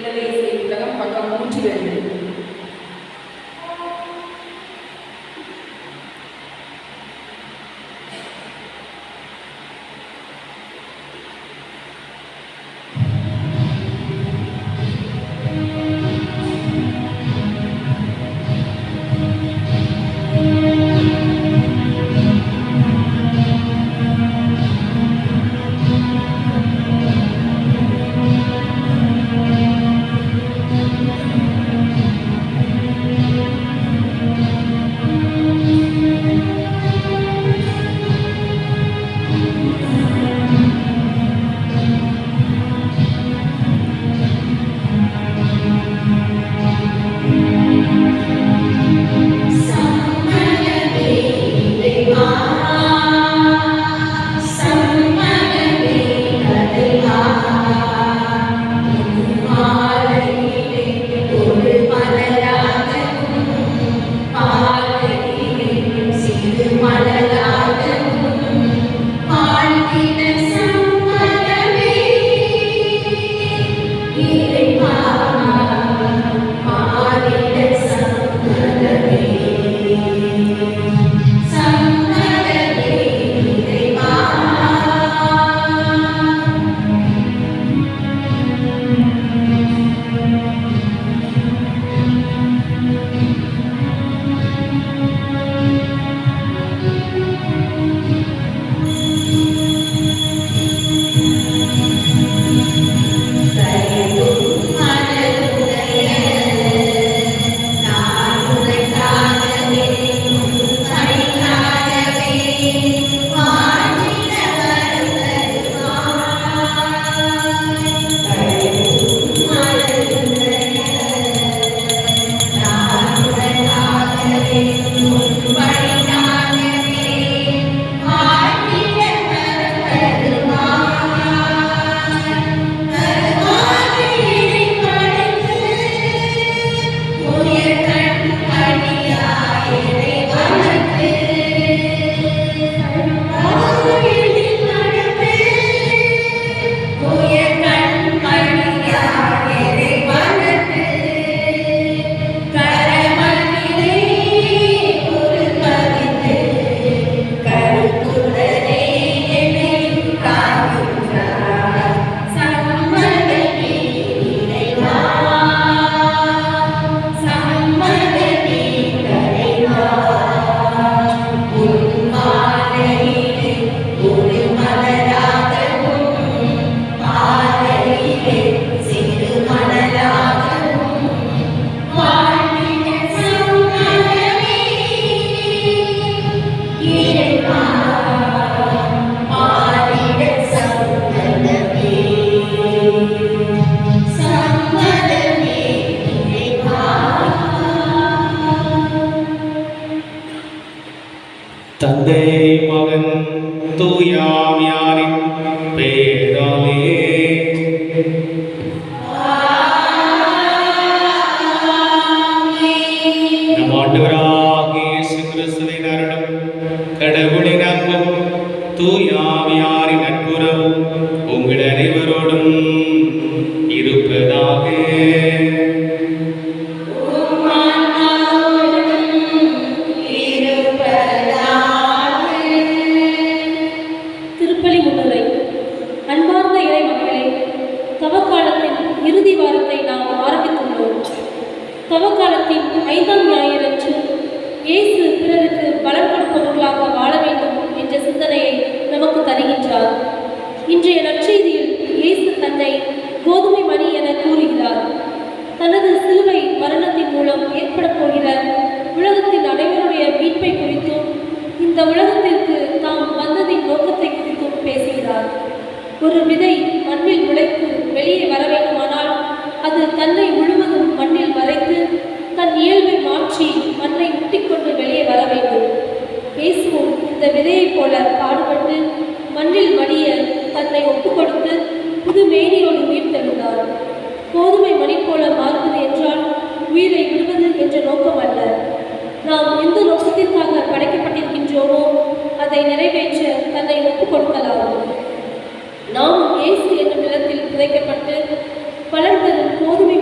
விடுதலை இசை புத்தகம் பக்கம் 102. தந்தை மகன் தூயாவியாரின் பெயராலே நம் ஆண்டவராகிய இயேசு கிறிஸ்துவின் அருளும் கடவுளின் அன்பும் தூயாவியாரின் நட்புறவும் உங்கள் அனைவரோடும் இருப்பதாக. தவக்காலத்தின் 5ஆம் ஞாயிறன்று இயேசு பிறருக்கு பலன் கொடுப்பவர்களாக வாழ வேண்டும் என்ற சிந்தனையை நமக்கு தருகின்றார். இன்றைய நற்செய்தியில் இயேசு தன்னை கோதுமை மணி என கூறுகிறார். தனது சிலுவை மரணத்தின் மூலம் ஏற்பட போகிற உலகத்தின் அனைவருடைய மீட்பை குறித்தும் இந்த உலகத்திற்கு தாம் வந்ததின் நோக்கத்தை குறித்தும் பேசுகிறார். ஒரு விதை மண்ணில் முளைத்து வெளியே வர வேண்டுமானால் அது தன்னை முழுவதும் மண்ணில் மறைத்து தன் இயல்பை மாற்றி மண்ணை முட்டிக்கொண்டு வெளியே வர வேண்டும். இயேசுவும் இந்த விதையைப் போல பாடுபட்டு மண்ணில் மடிய தன்னை ஒப்புக்கொடுத்து புது மேனியோடு உயிர் தெழுந்தார். கோதுமை மணி போல மாறுவது என்றால் உயிரை விடுவது என்ற நோக்கம் அல்ல. நாம் எந்த நோக்கத்திற்காக படைக்கப்பட்டிருக்கின்றோமோ அதை நிறைவேற்ற தன்னை ஒப்புக் கொடுக்கலாகும். நாம் இயேசு என்னும் நிலத்தில் புதைக்கப்பட்டு பலன் தரும் கோதுமை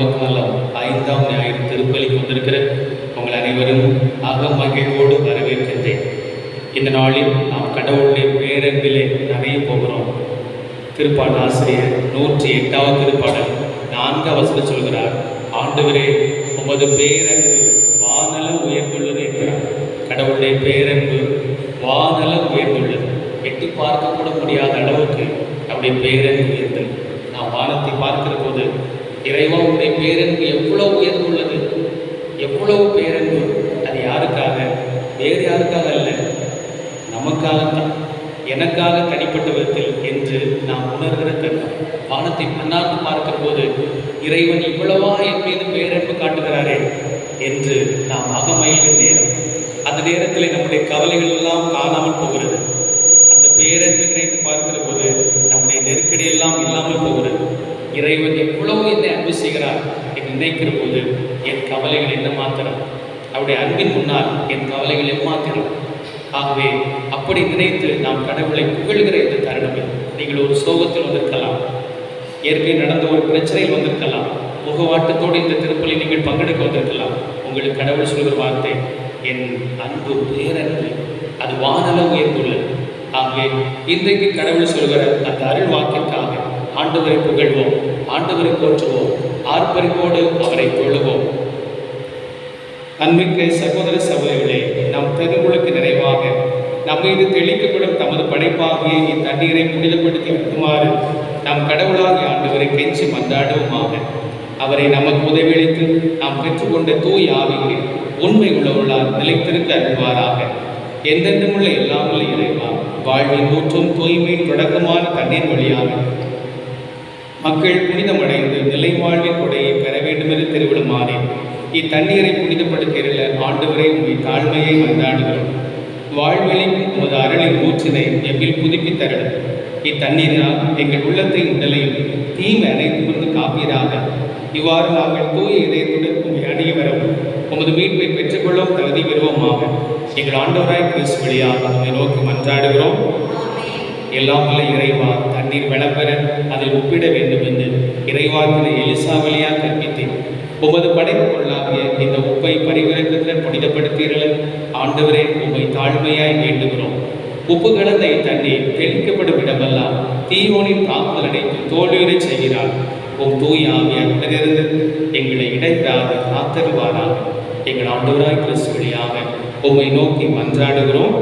நவக்காலம் 5ஆம் ஞாயிறு திருப்பலிக்கு வந்திருக்கிற உங்கள் அனைவரும் மகிழ்வோடு வரவேற்கின்றேன். இந்த நாளில் நாம் கடவுளுடைய பேரன்பிலே நிறைய போகிறோம். திருப்பாடல் ஆசிரியர் 108வது திருப்பாடல் 4 வசனம் சொல்கிறார், ஆண்டவரே உமது பேரன்பு வானலம் உயர்ந்துள்ளது என்கிறார். கடவுளுடைய பேரன்பு வானலம் உயர்ந்துள்ளது. எட்டி பார்க்க கூட முடியாத அளவுக்கு அவருடைய பேரன்பு உயர்ந்தது. நாம் வானத்தை பார்க்கிற போது இறைவா உடைய பேரன்பு எவ்வளவு உயர்ந்துள்ளது, எவ்வளவு பேரன்பு. அது யாருக்காக? வேறு யாருக்காக அல்ல, நமக்காகத்தான், எனக்காக தனிப்பட்ட விதத்தில் என்று நாம் உணர்கிற தருணம். வானத்தை மண்ணார்ந்து பார்க்கிற போது இறைவன் இவ்வளவா என் மீது பேரன்பு காட்டுகிறாரே என்று நாம் அகமயில்கிற நேரம். அந்த நேரத்தில் நம்முடைய கவலைகள் எல்லாம் காணாமல் போகிறது. அந்த பேரன்பு நினைத்து பார்க்கிற போது நம்முடைய நெருக்கடி எல்லாம் இல்லாமல் போகிறது. இறைவன் எவ்வளவு என்னை அன்பு செய்கிறார் என்று நினைக்கிற போது என் கவலைகள் என்ன மாத்திரம், அவருடைய அன்பின் முன்னால் என் கவலைகள் எம்மாத்திரம். ஆகவே அப்படி நினைத்து நாம் கடவுளை புகழ்கிற இந்த தருணமே. நீங்கள் ஒரு சோகத்தில் வந்திருக்கலாம், ஏற்கனவே நடந்த ஒரு பிரச்சனையில் வந்திருக்கலாம், முகவாட்டத்தோடு இந்த திருப்பலி நீங்கள் பங்கெடுக்க வந்திருக்கலாம். உங்களுக்கு கடவுள் சொல்கிற வார்த்தை, என் அன்பு பேரன்பு அது வானளவு உயர்ந்துள்ளது. ஆகவே இன்றைக்கு கடவுள் சொல்கிற அந்த அருள் வாக்கிற்காக ஆண்டவரை புகழ்வோம், ஆண்டவரை போற்றுவோம், ஆர்ப்பரிப்போடு அவரை தொழுவோம். அன்பிற்க சகோதர சகோதரிகளே, நம் திருமுழுக்கு நிறைவாக நம்மீது தெளிக்கப்படும் தமது படைப்பாகிய இத்தண்ணீரை புனிதப்படுத்தி வைக்குமாறு நாம் கடவுளாகிய ஆண்டவரை கெஞ்சி மன்றாடுவோமாக. அவரை நமக்கு உதவியளித்து நாம் பெற்றுக்கொண்ட தூய் ஆவிக்கு உண்மை உள்ளவர்களால் நிலைத்திருக்க அருள்வாராக. எந்தெந்தும் உள்ள எல்லாம் உள்ள இறைவா, வாழ்வின் ஊற்றும் தூய்மையின் தொடக்கமான தண்ணீர் வழியாக மக்கள் புனிதமடைந்து நிலை வாழ்வின் கொடையை பெற வேண்டும் என்று திருவிடுமாறே இத்தண்ணீரை புனிதப்படுத்தியுள்ள ஆண்டவரை உண்மை தாழ்மையை மன்றாடுகிறோம். வாழ்வெளியும் உமது அருளின் ஊற்றினை எம்மில் புதுப்பித்தருளும். இத்தண்ணீரால் எங்கள் உள்ளத்தை உடலையும் தீமை அனைத்து காப்பீராக. இவ்வாறு நாங்கள் தூய இதயத்துடன் உண்மை அணுகி வரவும் உமது மீட்பை பெற்றுக்கொள்ளும் தகுதி பெறுவோமாக. எங்கள் ஆண்டவராய் கிறிஸ்து வழியாக உம்மை நோக்கி மன்றாடுகிறோம். எல்லாம் உள்ள இறைவா, தண்ணீர் வளம்பெற அதில் ஒப்பிட வேண்டும் என்று இறைவாக்கினை எலிசா வழியாக கற்பித்தேன். உமது படைப்பு பொருளாகிய இந்த உப்பை பரிவிறக்கத்துடன் புனிதப்படுத்தீர்கள். ஆண்டவரே, உம்மை தாழ்மையாய் வேண்டுகிறோம். உப்பு கலந்த இத்தண்ணீர் தெளிக்கப்படும் இடமெல்லாம் தீயோனின் தாக்குதல் அடைத்து தோல்வியுறை செய்கிறார். உம் தூய ஆவியார் உடனிருந்து எங்களை இடைவிடாது காத்தருவாராக. எங்கள் ஆண்டவராய் கிறிஸ்து வழியாக உம்மை நோக்கி மன்றாடுகிறோம்.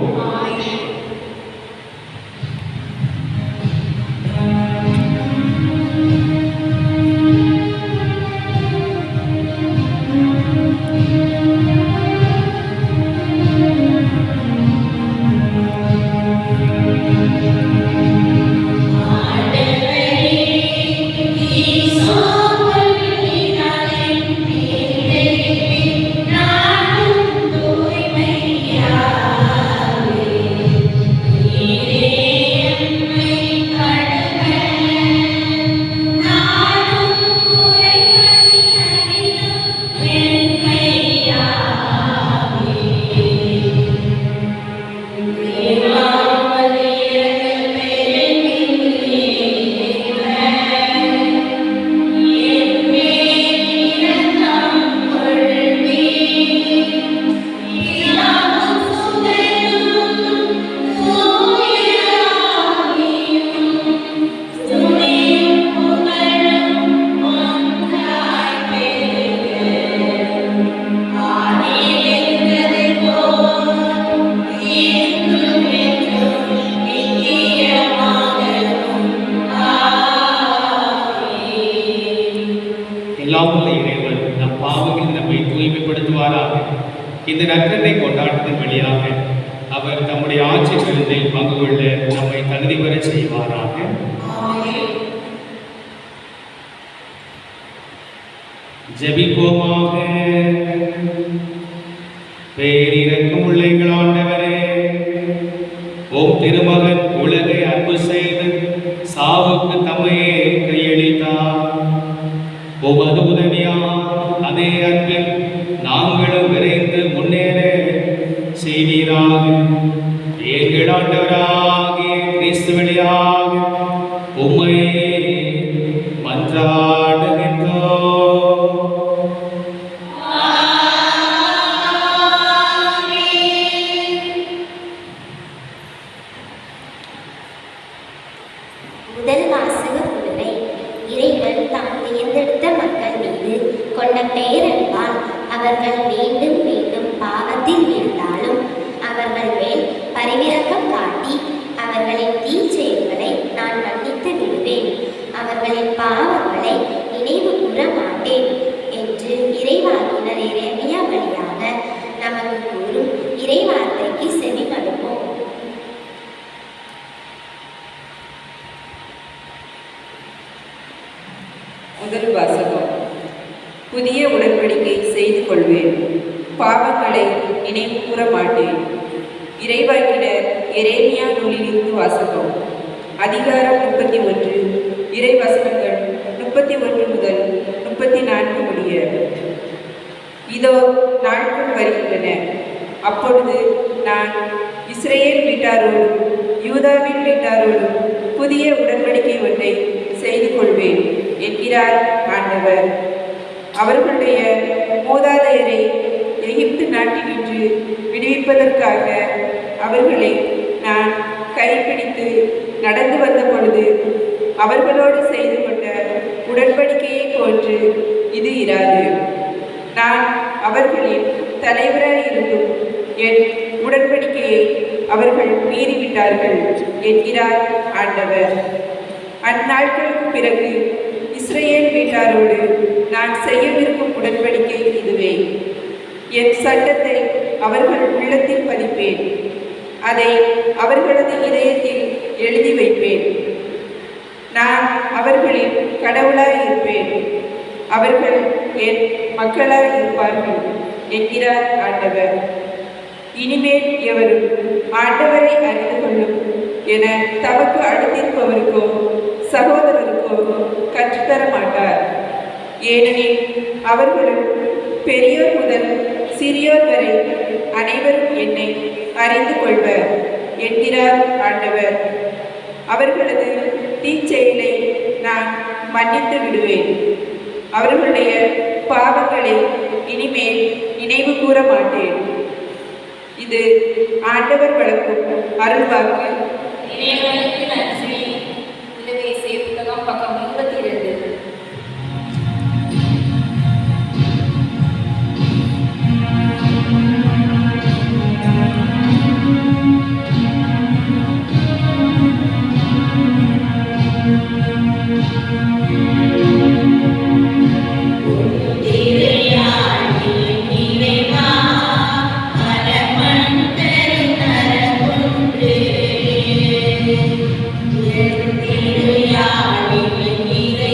இந்த நற்கருணை கொண்டாட்டத்தின் வழியாக அவர் தம்முடைய ஆட்சி விருந்தில் பங்கு கொள்ள நம்மை தகுதி பெற செய்வாராக. ஜெபிப்போமாக. பேரிரக்கம் உள்ள எங்கள் ஆண்டவரே, உம் திருமகன் உலகை அன்பு செய்து சாவுக்கு தம்மையே கையளித்தார். உமது உதவியால் அதே அன்பில் நாங்களும் விரைந்து முன்னேற செய்வீராக. எங்கள் ஆண்டவராகிய கிறிஸ்து வழியாக உம்மை மன்றாடுகின்றோம். இறைவன் தாம் தேர்ந்தெடுத்த மக்கள் மீது கொண்ட பேரன்பால் அவர்கள் மீண்டும் மீண்டும் பாவத்தில் விழுந்தாலும் அவர்கள் மேல் பரிவிரக்கம் காட்டி அவர்களின் தீச்செயல்களை நான் மன்னித்து விடுவேன், அவர்களின் பாவங்களை நினைவு கூற மாட்டேன் என்று இறைவாக்கினர் எரேமியா வழியாக நமக்கு கூறும் இறைவார்த்தைக்கு செவிமடுப்போம். முதல் வாசகம். புதிய உடன்படிக்கை செய்து கொள்வேன், பாவங்களை நினைவு கூற மாட்டேன். இறைவாக்கினர் எரேமியா நூலிலிருந்து வாசகம். அதிகாரம் 31, இறை வசனங்கள் 31 முதல் 34 முடிய. இதோ நாட்கள் வருகின்றன, அப்பொழுது நான் இஸ்ரேல் வீட்டாரோடும் யூதாவின் வீட்டாரோடும் புதிய உடன்படிக்கை ஒன்றை செய்து கொள்வேன் என்கிறார் ஆண்டவர். அவர்களுடைய மூதாதையரை எகிப்து நாட்டினின்று விடுவிப்பதற்காக அவர்களை நான் கைப்பிடித்து நடந்து வந்த பொழுது அவர்களோடு செய்து கொண்ட உடன்படிக்கையை போன்று இது இராது. நான் அவர்களின் தலைவராய் இருந்தும் என் உடன்படிக்கையை அவர்கள் மீறிவிட்டார்கள் என்கிறார் ஆண்டவர். அந்நாட்களுக்கு பிறகு இஸ்ரேல் வீட்டாரோடு நான் செய்யவிருக்கும் உடன்படிக்கை இதுவே. என் சட்டத்தை அவர்கள் உள்ளத்தில் பதிப்பேன், அதை அவர்களது இதயத்தில் எழுதி வைப்பேன். நான் அவர்களின் கடவுளாய் இருப்பேன், அவர்கள் என் மக்களாய் இருப்பார்கள் என்கிறார் ஆண்டவர். இனிமேல் எவரும் ஆண்டவரை அறிந்து கொள்ளும் என தமக்கு அடுத்திருப்பவருக்கோ சகோதரருக்கோ கற்றுத்தர மாட்டார். ஏனெனில் அவர்களும் பெரியோர் முதல் சிறியோர் வரை அனைவரும் என்னை அறிந்து கொள்வர் என்கிறார் ஆண்டவர். அவர்களது தீச்செயலை நான் மன்னித்து விடுவேன், அவர்களுடைய பாவங்களை இனிமேல் நினைவு கூற மாட்டேன். இது ஆண்டவர் வழங்கும் அருள்வாக்கு. புத்தகம் பக்கம் 22. திருயாழின்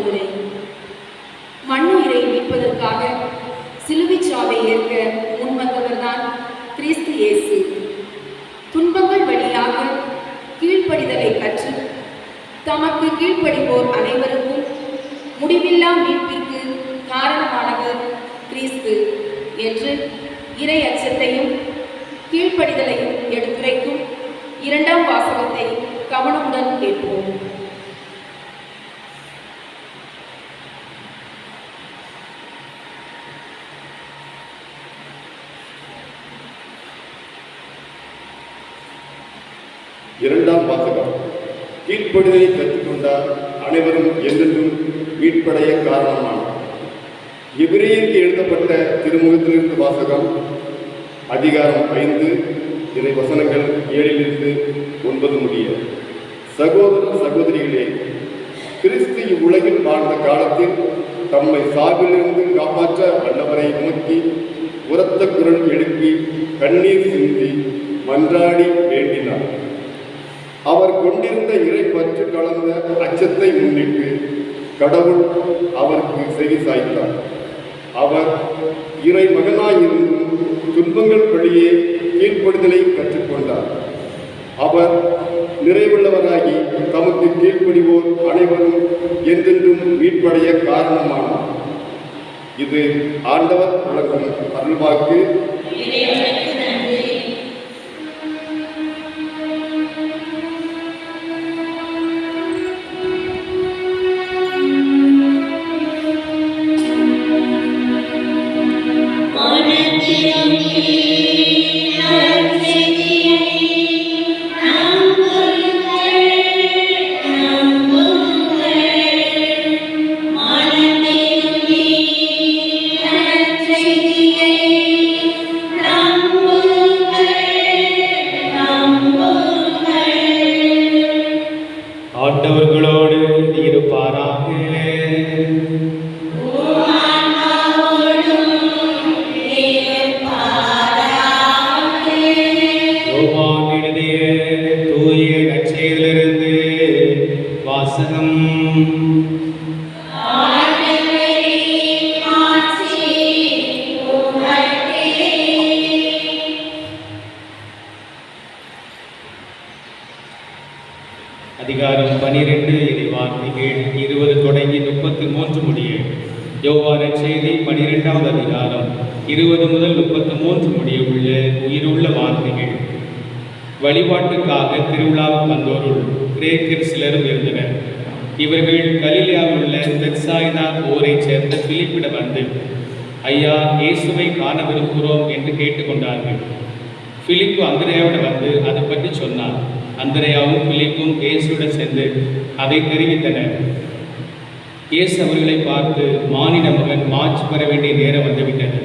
விடுதலை. மண்ணுயிரை மீட்பதற்காக சிலுவைச் சாவை ஏற்க முன்வந்தவர்தான் கிறிஸ்து இயேசு. துன்பங்கள் வழியாக கீழ்ப்படிதலை கற்று தமக்கு கீழ்ப்படிவோர் அனைவருக்கும் முடிவில்லா மீட்பிற்கு காரணமானவர் கிறிஸ்து என்று இறை அச்சத்தையும் கீழ்ப்படிதலையும் எடுத்துரைக்கும் இரண்டாம் வாசகத்தை கவனமுடன் கேட்போம். இரண்டாம் வாசகம். கீழ்ப்படிதலை கற்றுக்கொண்டார் அனைவரும் என்றென்றும் மீட்படைய காரணமானார். எபிரேயருக்கு எழுதப்பட்ட திருமுகத்திலிருந்து வாசகம். அதிகாரம் 5 இறை வசனங்கள் 7 - 9 முடிய. சகோதர சகோதரிகளே, கிறிஸ்து இவ்வுலகில் வாழ்ந்த காலத்தில் தம்மை சாவிலிருந்து காப்பாற்ற வல்லவரை நோக்கி உரத்த குரல் எழுப்பி கண்ணீர் சிந்தி மன்றாடி வேண்டினார். அவர் கொண்டிருந்த இறை பற்று கலந்த அச்சத்தை முன்னிட்டு கடவுள் அவருக்கு செவி சாய்த்தார். அவர் இறை மகனாயிருந்தும் துன்பங்கள் வழியே கீழ்ப்படுதலை கற்றுக்கொண்டார். அவர் நிறைவுள்ளவராகி தமக்கு கீழ்ப்படிவோர் அனைவரும் என்றென்றும் மீட்படைய காரணமானார். இது ஆண்டவர் வழங்கும் அருள்வாக்கு. ஆண்டவர்களோடு இருப்பாராக. யோவான் எழுதிய தூய நற்செய்தியிலிருந்து வாசகம். அதிகாரம் 12 இறைவார்த்தைகள் 20 தொடங்கி 33 முடிய. யோவான் நற்செய்தி 12ஆம் அதிகாரம் 20 முதல் 33 முடிய உள்ள உயிருள்ள வார்த்தைகள். வழிபாட்டுக்காக திருவிழாவுக்கு வந்தோருள் கிரேக்கர் சிலரும் இருந்தனர். இவர்கள் கலிலேயாவில் உள்ள பெத்சாய்தா ஊரைச் சேர்ந்த பிலிப்பிடம் வந்து, ஐயா, இயேசுவை காண விரும்புகிறோம் என்று கேட்டுக்கொண்டார்கள். பிலிப்பு அந்திரேயாவிடம் வந்து அதை பற்றி சொன்னார். அந்திரேயாவும் பிலிப்பும் இயேசுடன் சென்று அதை தெரிவித்தனர். இயேசு அவர்களை பார்த்து, மானிட மகன் மாட்சி பெற வேண்டிய நேரம் வந்துவிட்டது.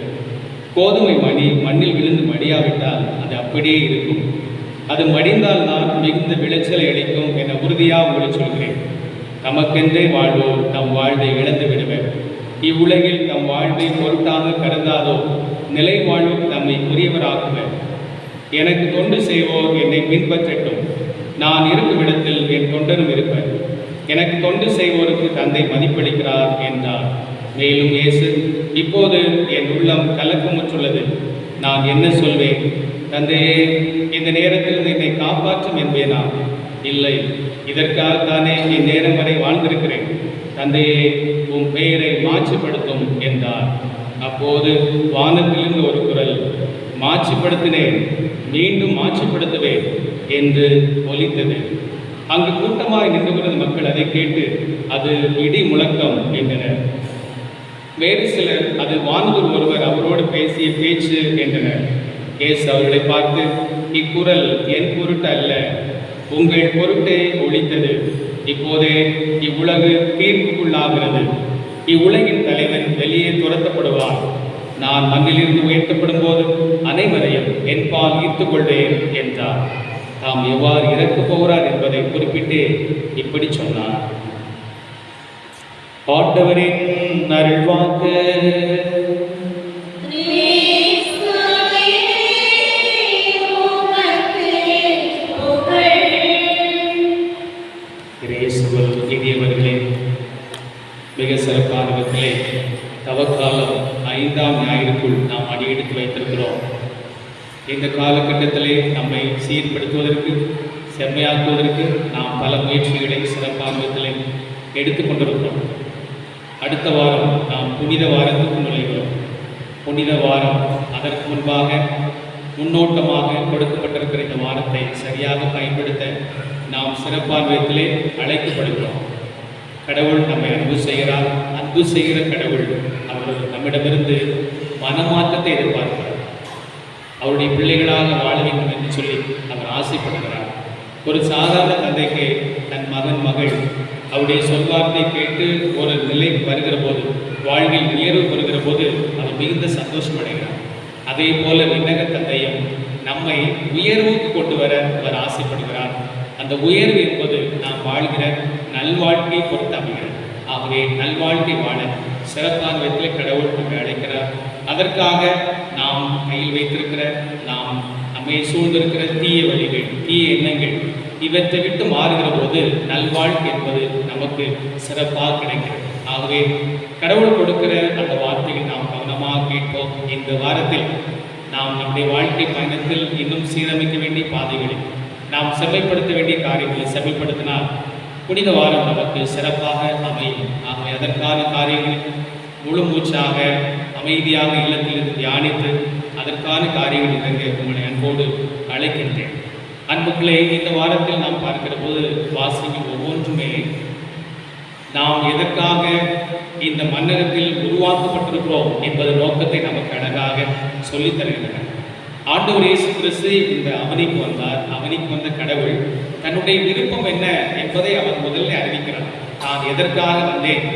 கோதுமை மணி மண்ணில் விழுந்து மடியாவிட்டால் அது அப்படியே இருக்கும். அது மடிந்தால் நான் மிகுந்த விளைச்சலை அளிக்கும் என உறுதியாக உங்களுக்கு சொல்கிறேன். நமக்கென்றே வாழ்வோர் தம் வாழ்வை இழந்து விடுவர். இவ்வுலகில் தம் வாழ்வை பொருட்டாக கருதாதோ நிலை வாழ்வுக்கு நம்மை உரியவராக்குவர். எனக்கு தொண்டு செய்வோர் என்னை பின்பற்றட்டும். நான் இருக்கும் இடத்தில் என் தொண்டனும் இருப்பர். எனக்கு தொண்டு செய்வோருக்கு தந்தை மதிப்பளிக்கிறார் என்றார். மேலும் இயேசு, இப்போது என் உள்ளம் கலக்கமுற்றுள்ளது. நான் என்ன சொல்வேன்? தந்தையே, இந்த நேரத்தில் என்னை காப்பாற்றும் என்பேனா? இல்லை, இதற்காகத்தானே இந்நேரம் வரை வாழ்ந்திருக்கிறேன். தந்தையே, உன் பெயரை மாட்சிப்படுத்தும் என்றார். அப்போது வானத்திலிருந்து ஒரு குரல், மாட்சிப்படுத்தினேன், மீண்டும் மாட்சிப்படுத்துவேன் என்று ஒலித்தது. அங்கு கூட்டமாய் நின்று கொண்ட மக்கள் அதை கேட்டு, அது இடி முழக்கம் என்றனர். வேறு சிலர், அது வானதூர் ஒருவர் அவரோடு பேசிய பேச்சு என்றனர். இயேசு அவர்களை பார்த்து, இக்குரல் என் பொருட்டு அல்ல, உங்கள் பொருட்டே ஒலித்தது. இப்போதே இவ்வுலகு தீர்ப்புக்குள்ளாகிறது. இவ்வுலகின் தலைவன் வெளியே துரத்தப்படுவார். நான் மண்ணிலிருந்து உயர்த்தப்படும் போது அனைவரையும் என்பால் ஈர்த்துக் கொள்வேன் என்றார். தாம் எவ்வாறு இறக்கப் போகிறார் என்பதை குறிப்பிட்டு இப்படி சொன்னார். ஆண்டவரின் அருள்வாக்கு. இயேசுவில் இனியவர்களே, மிக சிறப்பான விதத்திலே தவக்காலம் 5ஆம் ஞாயிறுக்குள் நாம் அடியெடுத்து வைத்திருக்கிறோம். இந்த காலகட்டத்திலே நம்மை சீர்படுத்துவதற்கு, செம்மையாக்குவதற்கு நாம் பல முயற்சிகளை சிறப்பான விதத்திலே எடுத்துக்கொண்டிருக்கிறோம். அடுத்த வாரம் நாம் புனித வாரத்துக்கு நுழைகிறோம். புனித வாரம் அதற்கு முன்பாக முன்னோட்டமாக கொடுக்கப்பட்டிருக்கிற இந்த வாரத்தை சரியாக பயன்படுத்த நாம் சிறப்பான விதத்திலே அழைக்கப்படுகிறோம். கடவுள் நம்மை அன்பு செய்கிறார். அன்பு செய்கிற கடவுள் அவர் நம்மிடமிருந்து மனமாற்றத்தை எதிர்பார்க்கிறார். அவருடைய பிள்ளைகளாக வாழ வேண்டும் என்று சொல்லி அவர் ஆசைப்படுகிறார். ஒரு சாதாரண தந்தைக்கு தன் மகன் மகள் அவருடைய சொல்வார்த்தை கேட்டு ஒரு நிலைக்கு வருகிற போது, வாழ்வில் உயர்வு பெறுகிற போது அவர் மிகுந்த சந்தோஷம் அடைகிறார். அதே போல விண்ணக தந்தையும் நம்மை உயர்வுக்கு கொண்டு வர அவர் ஆசைப்படுகிறார். அந்த உயர்வு என்பது நாம் வாழ்கிற நல்வாழ்க்கையை பொறுத்து அமைகிறது. ஆகவே நல்வாழ்க்கை வாழ சிறப்பான விதத்தில் கடவுள் நம்மை அழைக்கிறார். அதற்காக நாம் கையில் வைத்திருக்கிற, நாம் நம்மை சூழ்ந்திருக்கிற தீய வழிகள், தீய எண்ணங்கள் இவற்றை விட்டு மாறுகிற போது நல்வாழ்க்கை என்பது நமக்கு சிறப்பாக கிடைக்கிறது. ஆகவே கடவுள் கொடுக்கிற அந்த வார்த்தைகள் நாம் கவனமாக கேட்போம். இந்த வாரத்தில் நாம் நம்முடைய வாழ்க்கை பயணத்தில் இன்னும் சீரமைக்க வேண்டிய பாதைகளில் நாம் செம்மைப்படுத்த வேண்டிய காரியங்களை செம்மைப்படுத்தினால் புனித வாரம் நமக்கு சிறப்பாக அமையும். ஆகவே அதற்கான காரியங்களை முழு மூச்சாக அமைதியாக இல்லத்தில் தியானித்து அதற்கான காரியங்கள் இறங்க உங்களை அன்போடு அழைக்கின்றேன். அன்புக்களே, இந்த வாரத்தில் நாம் பார்க்கிற போது வாசிக்கும் ஒவ்வொன்றுமே நாம் எதற்காக இந்த மன்னகத்தில் உருவாக்கப்பட்டிருக்கிறோம் என்பது நோக்கத்தை நமக்கு அழகாக சொல்லித் தருகின்றன. ஆண்டவர் இயேசு கிறிஸ்து இந்த அவனிக்கு வந்தார். அவனிக்கு வந்த கடவுள் தன்னுடைய விருப்பம் என்ன என்பதை அவர் முதலில் அறிவிக்கிறார். நான் எதற்காக வந்தேன்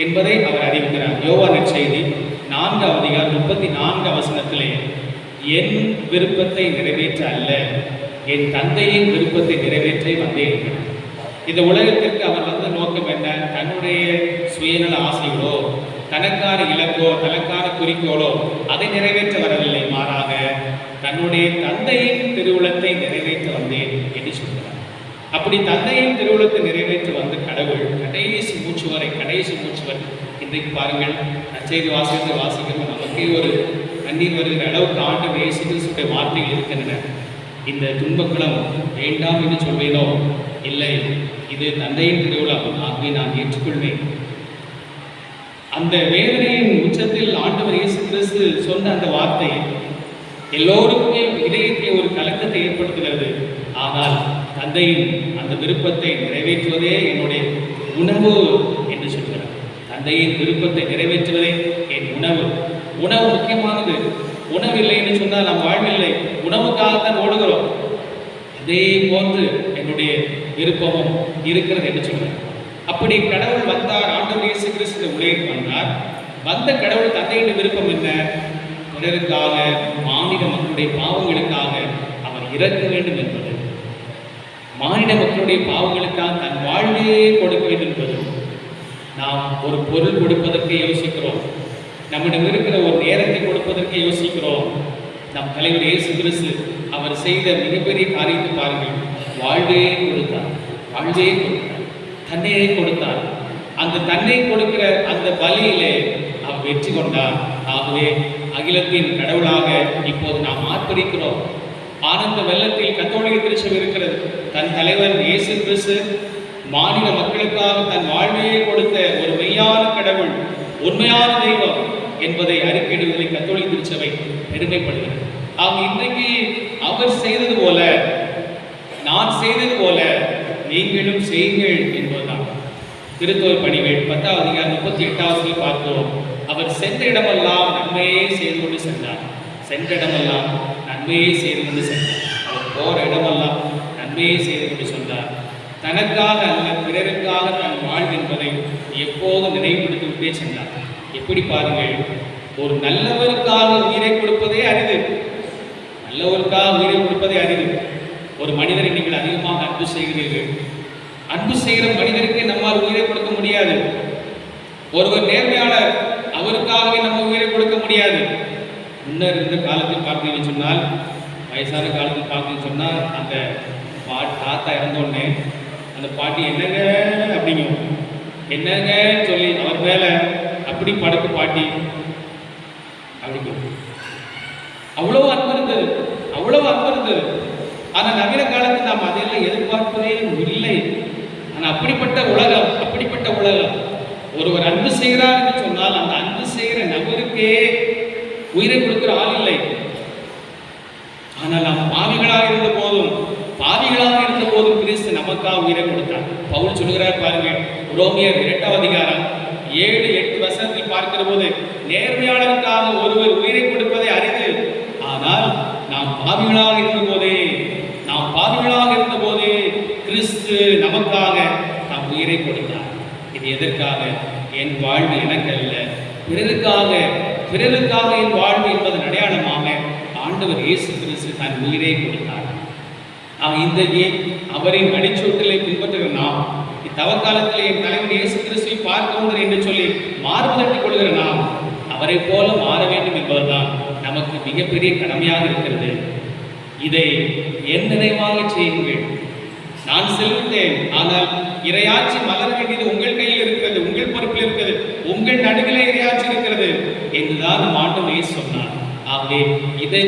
என்பதை அவர் அறிவிக்கிறார். யோவான் நற்செய்தி 4ஆம் அதிகாரம் 34 வசனத்திலே, என் விருப்பத்தை நிறைவேற்ற அல்ல, என் தந்தையின் விருப்பத்தை நிறைவேற்ற வந்தேன் என்கிறார். இந்த உலகத்திற்கு அவர் வந்த நோக்கம் என்ன? தன்னுடைய சுயநல ஆசைகளோ, தனக்கான இலக்கோ, தனக்கான குறிக்கோளோ அதை நிறைவேற்ற வரவில்லை. மாறாக தன்னுடைய தந்தையின் திருவுளத்தை நிறைவேற்ற வந்தேன் என்று சொல்கிறார். அப்படி தந்தையின் திருவுளத்தை நிறைவேற்ற வந்த கடவுள் கடைசி மூச்சு வரை இன்றைக்கு பாருங்கள், நற்செய்தி வாசிக்கிறோம், நமக்கே ஒரு கண்ணீர் வருகிற அளவுக்கு ஆண்டவர் இயேசு கிறிஸ்துவின் வார்த்தைகள் இருக்கின்றன. இந்த துன்பக்களம் வேண்டாம் என்று சொல்வேனோ? இல்லை, இது தந்தையின் திருவிழா, ஆகவே நான் ஏற்றுக்கொள்வேன். அந்த வேதனையின் உச்சத்தில் ஆண்டவர் இயேசு கிறிஸ்து சொன்ன அந்த வார்த்தை எல்லோருக்குமே இதயத்தை ஒரு கலக்கத்தை ஏற்படுத்துகிறது. ஆனால் தந்தையின் அந்த விருப்பத்தை நிறைவேற்றுவதே என்னுடைய உணவு என்று சொல்கிறார். தந்தையின் விருப்பத்தை நிறைவேற்றுவதே என் உணவு. உணவு முக்கியமானது. உணவு இல்லை என்று சொன்னால் நாம் வாழ்வில்லை. உணவுக்காகத்தான் ஓடுகிறோம். அதே போன்று என்னுடைய விருப்பமும் இருக்கிறது என்று சொல்கிறார். அப்படி கடவுள் வந்தார். ஆண்டவர் இயேசு கிறிஸ்து உலகிற்கு வந்தார். வந்த கடவுள் தந்தையின் விருப்பம் என்ன? பிறருக்காக, மாநில மக்களுடைய பாவங்களுக்காக அவர் இறக்க வேண்டும் என்பது, மாநில மக்களுடைய பாவங்களுக்காக தன் வாழ்வையே கொடுக்க வேண்டும் என்பது. நாம் ஒரு பொருள் கொடுப்பதற்கு யோசிக்கிறோம், நம்மிடம் இருக்கிற ஒரு நேரத்தை கொடுப்பதற்கு யோசிக்கிறோம். நம் தலைவர் இயேசு கிறிஸ்து அவர் செய்த மிகப்பெரிய காரியத்தை பாருங்கள். வாழ்வையே கொடுத்தார், வாழ்வையே கொடுத்தார், தன்னையே கொடுத்தார். அந்த தன்னை கொடுக்கிற அந்த பலியிலே அவர் வெற்றி கொண்டார். ஆகவே அகிலத்தின் கடவுளாக இப்போது நாம் ஆர்ப்பரிக்கிறோம். ஆனந்த வெள்ளத்தில் கத்தோலிக்க திருச்சபை இருக்கிறது. தன் தலைவர் இயேசு கிறிஸ்து மாநில மக்களுக்காக தன் வாழ்வையே கொடுத்த ஒரு மெய்யான கடவுள், உண்மையான தெய்வம் என்பதை அறிக்கையிடுவதை கத்தோலிக்க திருச்சபை பெருமைப்படுகிறது. ஆக இன்றைக்கு அவர் செய்தது போல, நான் செய்தது போல நீங்களும் செய்யுங்கள் என்பதுதான். திருத்தோல் பணிகள் 10ஆம் அதிகாரம் 38 பார்த்தோம். அவர் சென்ற இடமெல்லாம் நன்மையே செய்து கொண்டு சென்றார். சென்ற இடமெல்லாம் நன்மையே செய்து கொண்டு சென்றார். அவர் போற இடமெல்லாம் நன்மையே செய்து கொண்டு சொன்னார். தனக்காக அல்ல, பிறருக்காக தன் வாழ்வு என்பதை எப்போதும் நினைவுபடுத்திவிட்டே சென்றார். எப்படி பாருங்கள், ஒரு நல்லவருக்காக உயிரை கொடுப்பதே அரிது. நல்லவருக்காக உயிரை கொடுப்பதே அரிது. ஒரு மனிதரை நீங்கள் அதிகமாக அன்பு செய்கிறீர்கள். அன்பு செய்கிற மனிதருக்கு நம்மால் உயிரை கொடுக்க முடியாது. ஒருவர் நேர்மையாளர், அவருக்காகவே நம்ம உயிரை கொடுக்க முடியாது. முன்னர் இருந்த காலத்தில் பார்த்தீங்கன்னு சொன்னால், வயசான காலத்தில் பார்த்தீங்கன்னு சொன்னால், அந்த தாத்தா இறந்தோடனே அந்த பாட்டி என்னங்க அப்படிங்கும். என்னங்க சொல்லி அவர் மேல அப்படி படுத்து பாட்டி அப்படி அவ்வளவு அன்பு இருந்தது, அவ்வளவு அன்பு இருந்தது. ஆனா நவீன காலத்தில் நாம் அதையெல்லாம் எதிர்பார்ப்பதே இல்லை. ஆனா அப்படிப்பட்ட உலகம் ஒருவர் அன்பு செய்கிறார் என்று சொன்னால் அந்த அன்பு செய்கிற நபருக்கே உயிரை கொடுக்கிற ஆள் இல்லை. ஆனால் நாம் பாவிகளாக இருந்த போதும் கிறிஸ்து நமக்காக உயிரை கொடுத்தார். பவுல் சொல்கிறார் பாருங்கள், ரோமியர் 2ஆம் அதிகாரம் 7-8 வசனத்தில் பார்க்கிற போது, நேர்மையாளருக்காக ஒருவர் உயிரை கொடுப்பதை அறிந்து, ஆனால் நாம் பாவிகளாக இருந்த போதே கிறிஸ்து நமக்காக நாம் உயிரை கொடுத்தார். இது எதற்காக? என் வாழ்வு எனக்கல்ல, பிறருக்காக என் வாழ்வு என்பதன் அடையாளமாக ஆண்டவர் இயேசு கிறிஸ்து தன் உயிரை கொடுத்தார். இந்த அவரின் அடிச்சூட்டலை பின்பற்றுகிற நாம், இத்தவக்காலத்தில் என் தலைவர் இயேசு கிறிஸ்துவை பார்க்க என்று சொல்லி மார்பு தட்டிக் கொள்கிற நாம் அவரை போல மாற வேண்டும் என்பதுதான் நமக்கு மிகப்பெரிய கடமையாக இருக்கிறது. இதை என் நினைவாக செய்யுங்கள். நான் செல்கிறேன், ஆனால் இறையாட்சி மலர வேண்டியது உங்கள் கையில் இருக்கிறது, உங்கள் பொறுப்பில் இருக்கிறது, உங்கள் நடுவிலே இறையாட்சி இருக்கிறது என்றுதான் நம் ஆண்டவர் சொன்னார். ஆகவே இதை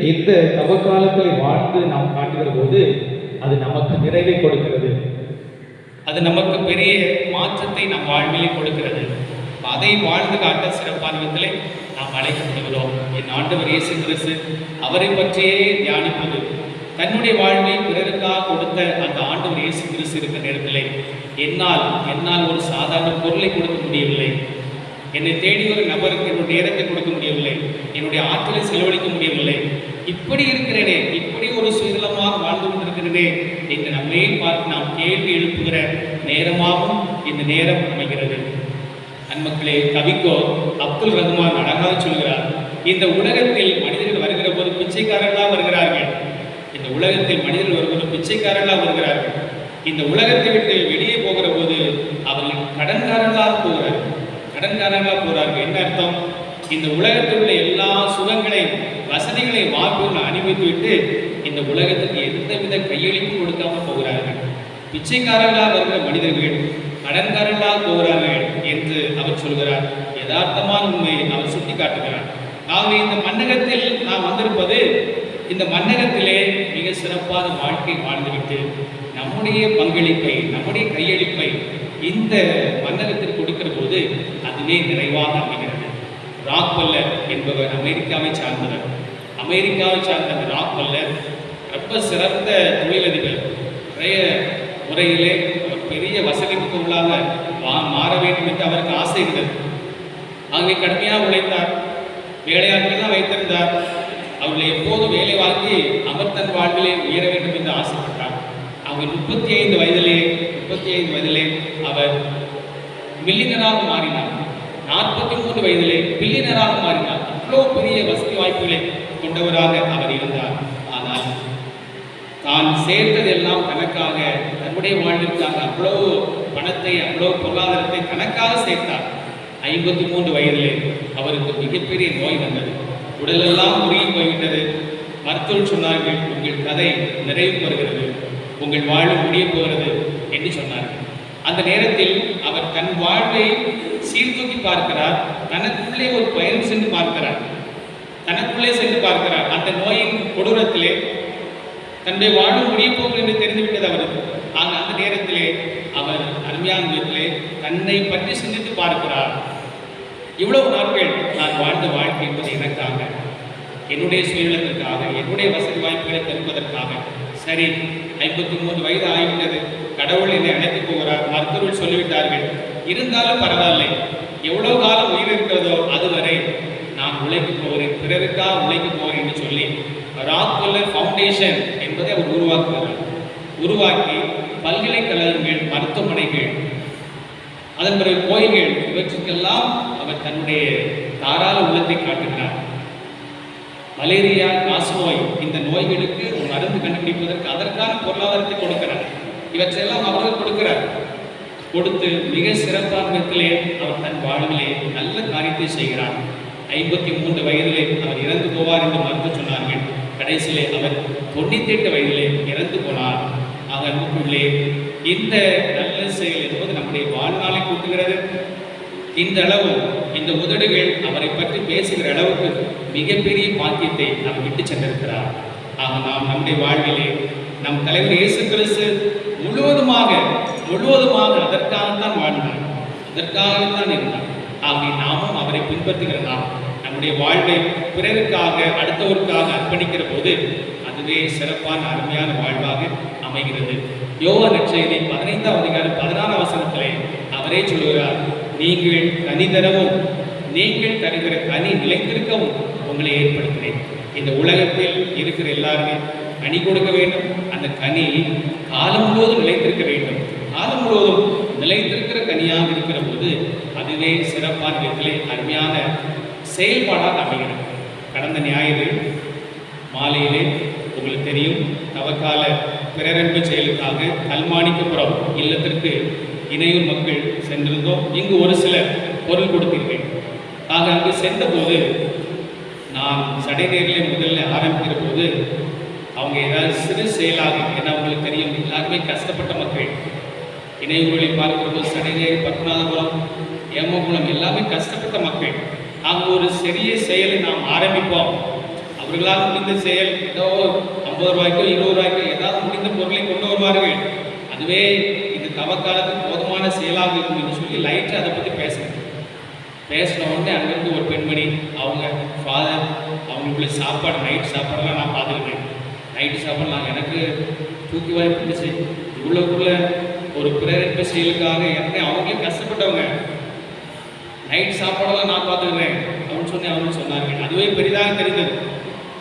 இந்த தவக்காலத்தில் வாழ்ந்து நாம் காட்டுகிற போது அது நமக்கு நிறைவை கொடுக்கிறது, அது நமக்கு பெரிய மாற்றத்தை நம் வாழ்விலே கொடுக்கிறது. அதை வாழ்ந்து காட்ட சிறப்பான விதத்திலே நாம் அழைக்கப்படுகிறோம். என் ஆண்டவர் இயேசு கிறிஸ்து அவரை பற்றியே தியானிப்பது, தன்னுடைய வாழ்வை பிறருக்காக கொடுத்த அந்த ஆண்டவர் இயேசு கிறிஸ்து இருக்கிற நேரத்திலே என்னால் ஒரு சாதாரண பொருளை கொடுக்க முடியவில்லை, என்னை தேடி ஒரு நபருக்கு என்னுடைய நேரத்தை கொடுக்க முடியவில்லை, என்னுடைய ஆற்றலை செலவழிக்க முடியவில்லை, இப்படி இருக்கிறேனே, இப்படி ஒரு சுயநலமாக வாழ்ந்து கொண்டிருக்கிறேனே என்று நம்மை பார்த்து நாம் கேள்வி எழுப்புகிற நேரமாகவும் இந்த நேரம் அமைகிறது. அன்மக்களே, கவிக்கோ அப்துல் ரஹ்மான் அழகாக சொல்கிறார், இந்த உலகத்தில் மனிதர்கள் வருகிற போது பிச்சைக்காரர்களாக வருகிறார்கள். இந்த உலகத்தில் மனிதர்கள் வரும்போது பிச்சைக்காரர்களாக வருகிறார்கள். இந்த உலகத்தை விட்டு வெளியே போகிற போது அவர்கள் கடன்காரர்களாக போகிறார்கள். என்ன அர்த்தம்? இந்த உலகத்தில் உள்ள எல்லா சுகங்களையும் வசதிகளையும் வாழ்க்கையில் அனுபவித்து விட்டு இந்த உலகத்துக்கு எந்தவித கையெழுப்பும் கொடுக்காமல் போகிறார்கள். பிச்சைக்காரர்களாக வருகிற மனிதர்கள் கடன்காரர்களாக போகிறார்கள் என்று அவர் சொல்கிறார். யதார்த்தமான உண்மையை அவர் சுட்டி காட்டுகிறார். ஆகவே இந்த மன்னகத்தில் நாம் வந்திருப்பது, இந்த மன்னகத்திலே மிக சிறப்பான வாழ்க்கை வாழ்ந்துவிட்டு நம்முடைய பங்களிப்பை, நம்முடைய கையெழுப்பை இந்த மன்னகத்திற்கு கொடுக்கிற போது அதுவே நிறைவாக அமைகிறது. ராக்ஃபெல்லர் என்பவர் அமெரிக்காவை சார்ந்தவர். அமெரிக்காவை சார்ந்த அந்த ராக்ஃபெல்லர் ரொம்ப சிறந்த தொழிலதிபர். நிறைய முறையிலே அவர் பெரிய வசதிக்கு உள்ளாக மாற வேண்டும் என்று அவருக்கு ஆசை இருந்தது. ஆகவே கடுமையாக உழைத்தார், வேலையாட்கள்லாம் வைத்திருந்தார். அவர்களை எப்போது வேலை வாங்கி அவர் தன் வாழ்விலே உயர வேண்டும் என்று ஆசைப்பட்டார். அவர் 35 வயதிலே அவர் மில்லியனராக மாறினார். 43 வயதிலே பில்லியனராக மாறினார். அவ்வளோ பெரிய வசதி வாய்ப்புகளை கொண்டவராக அவர் இருந்தார். ஆனால் தான் சேர்த்ததெல்லாம் தனக்காக, தன்னுடைய வாழ்விற்காக அவ்வளோ பணத்தை, அவ்வளோ பொருளாதாரத்தை தனக்காக சேர்த்தார். 53 வயதிலே அவருக்கு மிகப்பெரிய நோய் வந்தது. உடலெல்லாம் உருகி போய்விட்டது. மருத்துவர் சொன்னார்கள், உங்கள் கதை நிறைவு பெறுகிறது, உங்கள் வாழ்வு முடிய போகிறது என்று சொன்னார்கள். அந்த நேரத்தில் அவர் தன் வாழ்வை சீர்தூக்கி பார்க்கிறார். தனக்குள்ளே ஒரு பயணம் சென்று பார்க்கிறார். அந்த நோயின் கொடூரத்திலே தன்னுடைய வாழ்வு முடிய போகிறது என்று தெரிந்துவிட்டது அவருக்கு. ஆனால் அந்த நேரத்திலே அவர் அருமையான விதத்திலே தன்னை பற்றி சிந்தித்து பார்க்கிறார். இவ்வளவு நாட்கள் நான் வாழ்ந்த வாழ்க்கை என்பது எனக்காக, என்னுடைய சுயநலத்திற்காக, என்னுடைய வசதி வாய்ப்புகளை பெறுவதற்காக. சரி, 53 வயது ஆகிவிட்டது, கடவுள் என்னை அழைத்து போகிறார், மருத்துவர்கள் சொல்லிவிட்டார்கள், இருந்தாலும் பரவாயில்லை, எவ்வளவு காலம் உயிர் இருக்கிறதோ அதுவரை நான் உழைக்கப் போகிறேன், பிறருக்காக உழைக்கப் போகிறேன் என்று சொல்லி ராக்ஃபெல்லர் ஃபவுண்டேஷன் என்பதை அவர் உருவாக்கி பல்கலைக்கழகங்கள், மருத்துவமனைகள், அதன் பிறகு கோயில்கள், இவற்றுக்கெல்லாம் அவர் தன்னுடைய தாராள உள்ளத்தை காட்டுகிறார். மலேரியா, காசநோய், இந்த நோய்களுக்கு ஒரு மருந்து கண்டுபிடிப்பதற்கு அதற்கான பொருளாதாரத்தை கொடுக்கிறார். இவற்றையெல்லாம் அவர்கள் கொடுக்கிறார். கொடுத்து மிக சிறப்பான விதத்திலே அவர் தன் வாழ்விலே நல்ல காரியத்தை செய்கிறார். 53 வயதிலே அவர் இறந்து போவார் என்று மறுத்து சொன்னார்கள். கடைசியிலே அவர் 98 வயதிலே இறந்து போனார். ஆக அன்புக்குள்ளே இந்த நல்ல செயல் என்பது நம்முடைய வாழ்நாளை கூட்டுகிறது. இந்த அளவு இந்த உதடுகள் அவரை பற்றி பேசுகிற அளவுக்கு மிகப்பெரிய பாக்கியத்தை அவர் விட்டு சென்றிருக்கிறார். ஆக நாம் நம்முடைய வாழ்விலே நம் தலைவர் இயேசு கிறிஸ்து முழுவதுமாக அதற்காகத்தான் வாழ்ந்தார், அதற்காகத்தான் இருந்தார். ஆகவே நாமும் அவரை பின்பற்றுகிற நாம் நம்முடைய வாழ்வை பிறருக்காக அடுத்தவருக்காக அர்ப்பணிக்கிற போது அதுவே சிறப்பான அருமையான வாழ்வாக அமைகிறது. யோவான் நற்செய்தி 15ஆம் அதிகாரம் 16ஆம் வசனத்திலே அவரே சொல்கிறார், நீங்கள் கனி தரவும் நீங்கள் தருகிற கனி நிலைத்திருக்கவும் உங்களை ஏற்படுத்தினேன். இந்த உலகத்தில் இருக்கிற எல்லாருமே கனி கொடுக்க வேண்டும். அந்த கனி காலம் முழுவதும் நிலைத்திருக்க வேண்டும். காலம் முழுவதும் நிலைத்திருக்கிற கனியாக இருக்கிற போது அதுவே சிறப்பான விதத்திலே அருமையான செயல்பாடாக அமைகிறது. கடந்த ஞாயிறு மாலையிலே உங்களுக்கு தெரியும், தவக்கால பிறரன்பு செயலுக்காக கல்மாணிக்கப்புறம் இல்லத்திற்கு இணையூர் மக்கள் சென்றிருந்தோம். இங்கு ஒரு சிலர் பொருள் கொடுத்தீர்கள். ஆக அங்கு சென்றபோது நான் சடைநேரிலே முதல்ல ஆரம்பிக்கிற போது அவங்க ஏதாவது சிறு செயலாக, ஏன்னா அவங்களுக்கு தெரியும் எல்லாருமே கஷ்டப்பட்ட மக்கள். இணையூர்களில் பார்க்கிற போது சடைநேரி, பத்மநாதபுரம், ஏமகுளம் எல்லாமே கஷ்டப்பட்ட மக்கள். அங்கு ஒரு சிறிய செயலை நாம் ஆரம்பிப்போம். அவர்களால் முடிந்த செயல் ஏதோ 50 ரூபாய்க்கோ 20 ரூபாய்க்கோ ஏதாவது முடிந்த பொருளை கொண்டு வருவார்கள். அதுவே இந்த தவக்காலத்துக்கு போதுமான செயலாக இருக்கும் என்று சொல்லி லைட்டாக அதை பற்றி பேசின உடனே அங்கேருந்து ஒரு பெண்மணி அவங்க ஃபாதர் அவங்களுக்குள்ள சாப்பாடு, நைட் சாப்பாடெல்லாம் நான் பார்த்துருக்கேன். நைட்டு சாப்பாடு நான் எனக்கு தூக்கி வாய் பிடிச்சி இவ்வளோக்குள்ள ஒரு பிறரன்பு செயலுக்காக ஏற்கனவே அவங்களே கஷ்டப்பட்டவங்க, நைட் சாப்பாடெல்லாம் நான் பார்த்துக்கிறேன் அப்படின்னு சொல்லி அவங்க சொன்னார்கள். அதுவே பெரிதாக தெரிந்தது.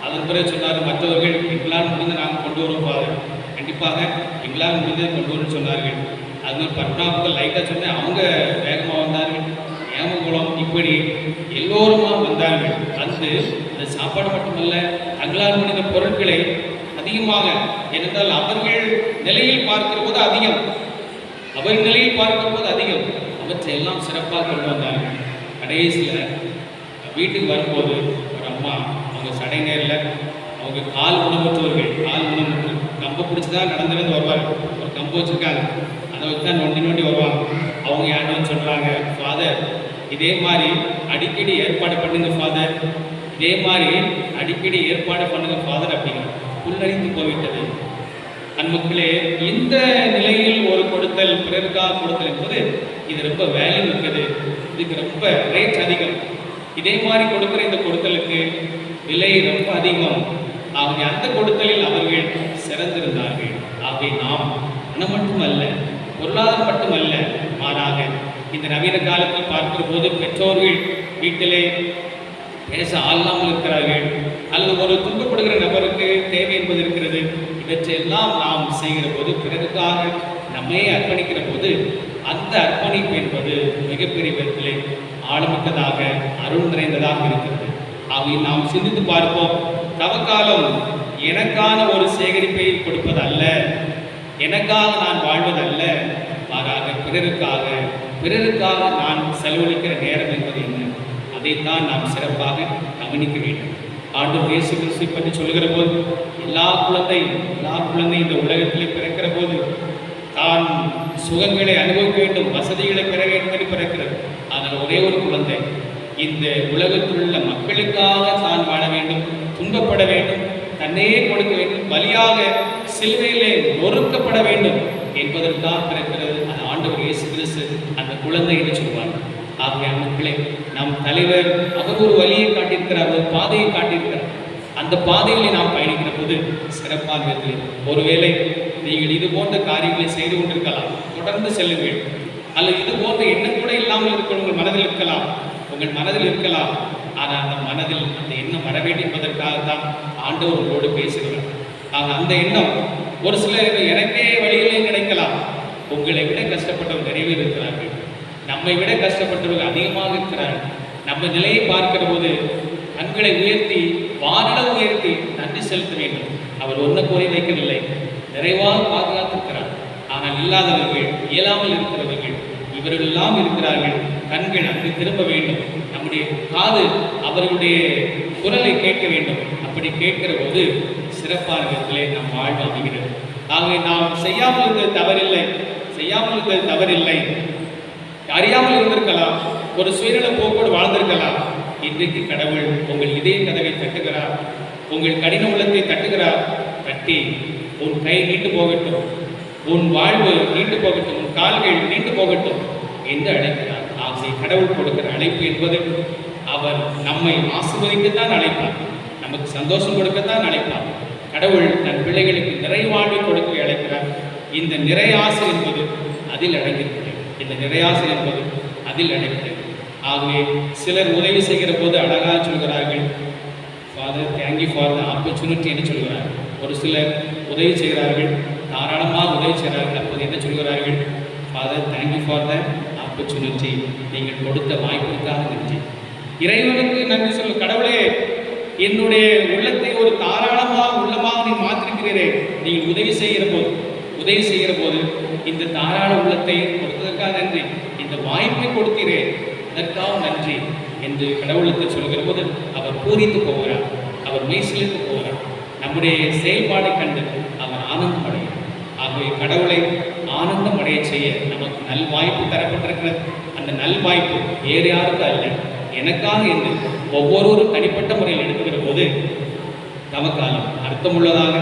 அதன் பிறகு சொன்னார், மற்றவர்கள் எங்களால் முடிந்து நாங்கள் கொண்டு வரோம் ஃபாதர், கண்டிப்பாக எங்களால் முடிந்ததை கொண்டு வரும்னு சொன்னார்கள். அது மாதிரி பத்மநாபத்தில் லைட்டாக சொன்னேன், அவங்க வேகமாக வந்தார்கள். ஏமகுளம் இப்படி எல்லோருமா வந்தார்கள். அது இந்த சாப்பாடு மட்டுமல்ல, தங்களால் முடிந்த பொருட்களை அதிகமாக, ஏனென்றால் அவர்கள் நிலையில் பார்க்கிற போது அதிகம், அவர் நிலையில் பார்க்கிற போது அதிகம், அவற்றை எல்லாம் சிறப்பாக கொண்டு வந்தார்கள். கடைசியில் வீட்டுக்கு வரும்போது ஒரு அம்மா, அவங்க சடைநேரில் அவங்க கால் ஊனமுற்றவர்கள், கம்பை பிடிச்சி தான் நடந்துருந்து வருவார்கள். ஒரு கம்பு வச்சுருக்காங்க, அதை வச்சு தான் நொண்டி வருவாங்க. அவங்க யாரும் சொல்கிறாங்க, ஃபாதர் இதே மாதிரி அடிக்கடி ஏற்பாடு பண்ணுங்க ஃபாதர், இதே மாதிரி அடிக்கடி ஏற்பாடு பண்ணுங்க ஃபாதர் அப்படிங்க. புல்லறிந்து போய்விட்டது. அன்புக்களே, இந்த நிலையில் ஒரு கொடுத்தல், பிறருக்காக கொடுத்தல் என்பது இது ரொம்ப வேல்யூ இருக்குது, இதுக்கு ரொம்ப ரேட் அதிகம். இதே மாதிரி கொடுக்குற இந்த கொடுத்தலுக்கு விலை ரொம்ப அதிகம். ஆகவே அந்த கொடுத்தலில் அவர்கள் சிறந்திருந்தார்கள். ஆகவே நாம் பணம் மட்டுமல்ல, பொருளாதாரம் மட்டுமல்ல, மாறாக இந்த நவீன காலத்தில் பார்க்கிற போது பெற்றோர்கள் வீட்டிலே பேச ஆளாமல் இருக்கிறார்கள், அல்லது ஒரு துன்பப்படுகிற நபருக்கு தேவை என்பது இருக்கிறது. இவற்றையெல்லாம் நாம் செய்கிற போது, பிறருக்காக நம்மை அர்ப்பணிக்கிற போது அந்த அர்ப்பணிப்பு என்பது மிகப்பெரிய விதத்திலே ஆழமிக்கதாக, அருள் நிறைந்ததாக இருக்கிறது. ஆகவே நாம் சிந்தித்து பார்ப்போம். தவக்காலம் எனக்கான ஒரு சேகரிப்பை கொடுப்பதல்ல, எனக்காக நான் வாழ்வதல்ல, மாறாக பிறருக்காக நான் செலவழிக்கிற நேரம் என்பது என்ன, அதைத்தான் நாம் சிறப்பாக கவனிக்க வேண்டும். ஆண்டவர் இயேசு கிறிஸ்துவை பற்றி சொல்லுகிற போது, எல்லா குழந்தையும் இந்த உலகத்திலே பிறக்கிற போது தான் சுகங்களை அனுபவிக்க வேண்டும், வசதிகளை பெற வேண்டும் என்று பிறக்கிறது. ஆனால் ஒரே ஒரு குழந்தை இந்த உலகத்தில் உள்ள மக்களுக்காக தான் வாழ வேண்டும், துன்பப்பட வேண்டும், தன்னையே கொடுக்க வேண்டும், பலியாக சிலுவையிலே நொறுக்கப்பட வேண்டும் என்பதற்காக பிறக்கிறது. அந்த ஆண்டவர் இயேசு கிறிஸ்து அந்த குழந்தை என்று சொல்வார். ஆகிய மக்களை நம் தலைவர் அவர் ஒரு வழியை காட்டியிருக்கிறார், ஒரு பாதையை காட்டியிருக்கிறார். அந்த பாதையிலே நாம் பயணிக்கிற போது சிறப்பான விதத்தில், ஒருவேளை நீங்கள் இது போன்ற காரியங்களை செய்து கொண்டிருக்கலாம், தொடர்ந்து செல்லுங்கள். அல்லது இது போன்ற எண்ணம் கூட இல்லாமல் இருக்க உங்கள் மனதில் இருக்கலாம். ஆனால் அந்த மனதில் அந்த எண்ணம் வர வேண்டும் என்பதற்காகத்தான் ஆண்டவர் உங்களோடு பேசுகிறார். ஆக அந்த எண்ணம் ஒரு சிலர் எனக்கே வழியிலே கிடைக்கலாம். உங்களை விட கஷ்டப்பட்டவர்கள் நிறைய பேர் இருக்கிறார்கள், நம்மை விட கஷ்டப்பட்டவர்கள் அதிகமாக இருக்கிறார்கள். நம்ம நிலையை பார்க்கிற போது கண்களை உயர்த்தி, வானளவு உயர்த்தி நன்றி செலுத்த வேண்டும். அவர் ஒன்றை குறை வைக்கவில்லை, நிறைவாக பாதுகாத்திருக்கிறார். ஆக ஆனால் இல்லாதவர்கள், இயலாமல் இருக்கிறவர்கள், இவர்களெல்லாம் இருக்கிறார்கள். கண்கள் அங்கு திரும்ப வேண்டும், நம்முடைய காது அவர்களுடைய குரலை கேட்க வேண்டும். அப்படி கேட்கிற போது சிறப்பான விதத்திலே நம் வாழ்வு அமைகிறது. ஆகவே நாம் செய்யாமல் இருந்தது தவறில்லை, செய்யாமல் இருந்தது தவறில்லை, அறியாமல் இருந்திருக்கலாம், ஒரு சுயநல போக்கோடு வாழ்ந்திருக்கலாம். இன்றைக்கு கடவுள் உங்கள் இதய கதவை தட்டுகிறார், உங்கள் கடின உள்ளத்தை தட்டுகிறார். தட்டி உன் கை நீண்டு போகட்டும், உன் வாழ்வு நீண்டு போகட்டும், உன் கால்கள் நீண்டு போகட்டும் என்று அழைக்கிறார். ஆசை கடவுள் கொடுக்கிற அழைப்பு என்பது அவர் நம்மை ஆசீர்வதிக்கத்தான் அழைப்பார், நமக்கு சந்தோஷம் கொடுக்கத்தான் அழைப்பார். கடவுள் தன் பிள்ளைகளுக்கு நிறைவாழ்வை கொடுக்க அழைக்கிறார். இந்த நிறையாசை என்பது அதில் அடங்கியிருக்கிறது, இந்த நிறையாசை என்பது அதில் அடங்கிறது. ஆகவே சிலர் உதவி செய்கிற போது அழகாக சொல்கிறார்கள், father thank you for the opportunity என்று சொல்கிறார்கள். ஒரு சிலர் உதவி செய்கிறார்கள், தாராளமாக உதவி செய்கிறார்கள். அப்போது என்ன சொல்கிறார்கள்? Father thank you for the opportunity, நீங்கள் கொடுத்த வாய்ப்பிற்காக நன்றி. இறைவனுக்கு நன்றி சொல்ல, கடவுளே என்னுடைய உள்ளத்தை ஒரு தாராளமாக உள்ளமாக நீ மாற்றிருக்கிறீரே, நீங்கள் உதவி செய்கிற போது இந்த தாராள உள்ளத்தை கொடுத்ததற்காக நன்றி, இந்த வாய்ப்பை கொடுத்தீரே அதற்காக நன்றி என்று கடவுளுக்கு சொல்கிற போது அவர் பூரித்து போகிறார், அவர் மெய்சிலிருந்து போகிறார். நம்முடைய செயல்பாடை கண்டு அவர் ஆனந்தம் அடைகிறார். ஆகவே கடவுளை ஆனந்தம் அடைய செய்ய நமக்கு நல்வாய்ப்பு தரப்பட்டிருக்கிறது. அந்த நல்வாய்ப்பு வேறு யாருக்கும் அல்ல, எனக்காக என்று ஒவ்வொருவரும் தனிப்பட்ட முறையில் எடுத்துக்கிற போது தவக்காலம் அர்த்தமுள்ளதாக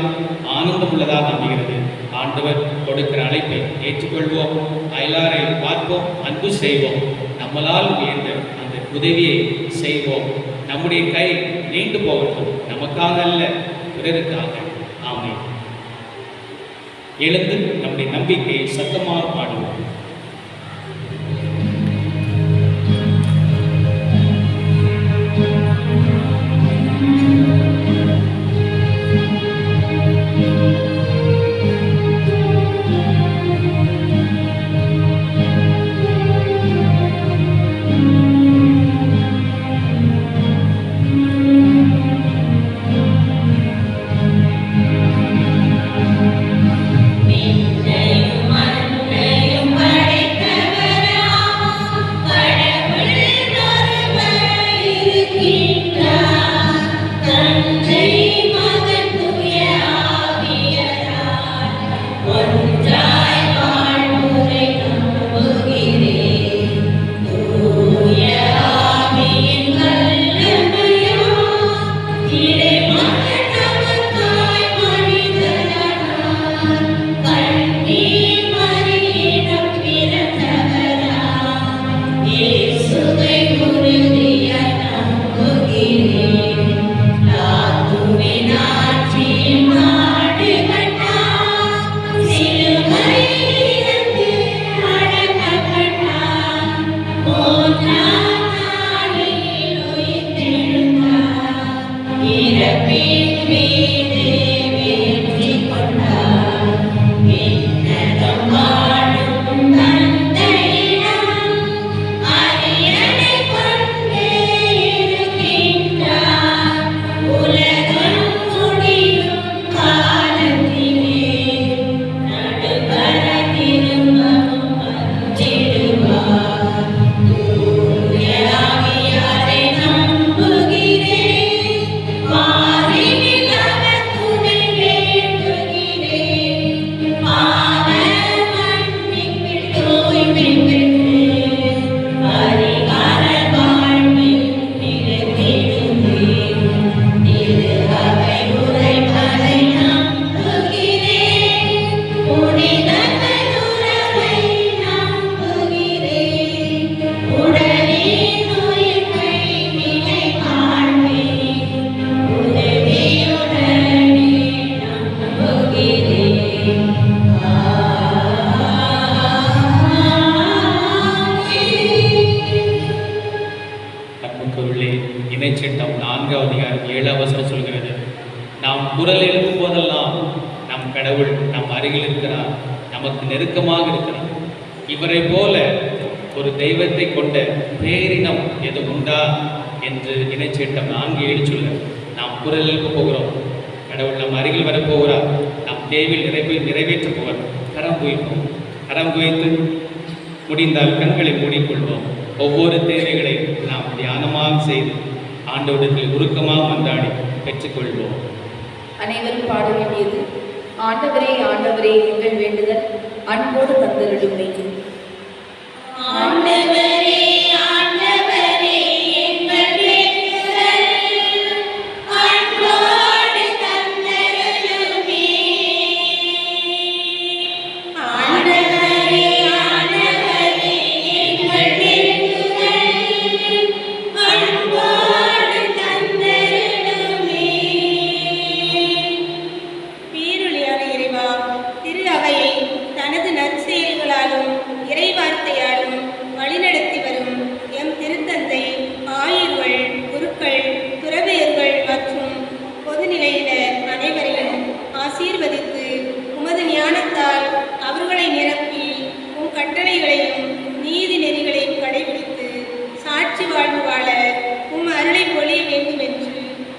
ஆனந்தமுள்ளதாக அமைகிறது. ஆண்டவர் கொடுக்கிற அழைப்பை ஏற்றுக்கொள்வோம், அயலாரை பார்ப்போம், அன்பு செய்வோம், நம்மளால் முயன்ற அந்த உதவியை செய்வோம். நம்முடைய கை நீண்டு போகட்டும், நமக்காக அல்ல பிறருக்காக. ஆமென். எழுந்து நம்முடைய நம்பிக்கையை சத்தமாக பாடுவோம். இணைச்சட்டம் 4ஆம் அதிகாரம் 7ஆம் வசனம் சொல்கிறது, நாம் குரல் எழுப்பும் போதெல்லாம் நம் கடவுள் நம் அருகில் இருக்கிறார், நமக்கு நெருக்கமாக இருக்கிறார். இவரை போல ஒரு தெய்வத்தை கொண்ட பேரினம் எது உண்டா என்று இணைச்சட்டம் 4:7 சொல்ல நாம் குரல் எழுப்ப போகிறோம். கடவுள் நம் அருகில் வரப்போகிறார், நம் தேவையில் நிறைவேற்ற போகிறார். கரம் குவிப்போம். கரம் குவித்து முடிந்தால் கண்களை மூடிக்கொள்வோம். ஒவ்வொரு தேவைகளை நாம் தியானமாக செய்து ஆண்டவரிடத்தில் உருக்கமாக மன்றாடி பெற்றுக்கொள்வோம். அனைவரும் பாட வேண்டியது ஆண்டவரே ஆண்டவரே எங்கள் வேண்டுதல் அன்போடு தந்தருளுமே. ஆண்டவரே ஆண்டவரே எங்கள் வேண்டுதல் அன்போடு தந்தருளுமே. ஆண்டவரே ஆண்டவரே எங்கள் வேண்டுதல் அன்போடு தந்தருளுமே. பேரொளியான இறைவா, திரு அவையை தனது நற்செயல்களாலும் இறைவார்த்தையாலும் வழிநடத்தி வரும் எம் திருத்தந்தை, ஆயர்கள், குருக்கள், துறவியர்கள் மற்றும் பொதுநிலையினர் அனைவரையும் ஆசீர்வதித்து உமது ஞானத்தால் அவர்களை நிரப்பி உம் கட்டளைகளையும் நீதி நெறிகளையும் கடைபிடித்து சாட்சி வாழ்வு வாழ உம் அருளை பொழிய வேண்டும் என்று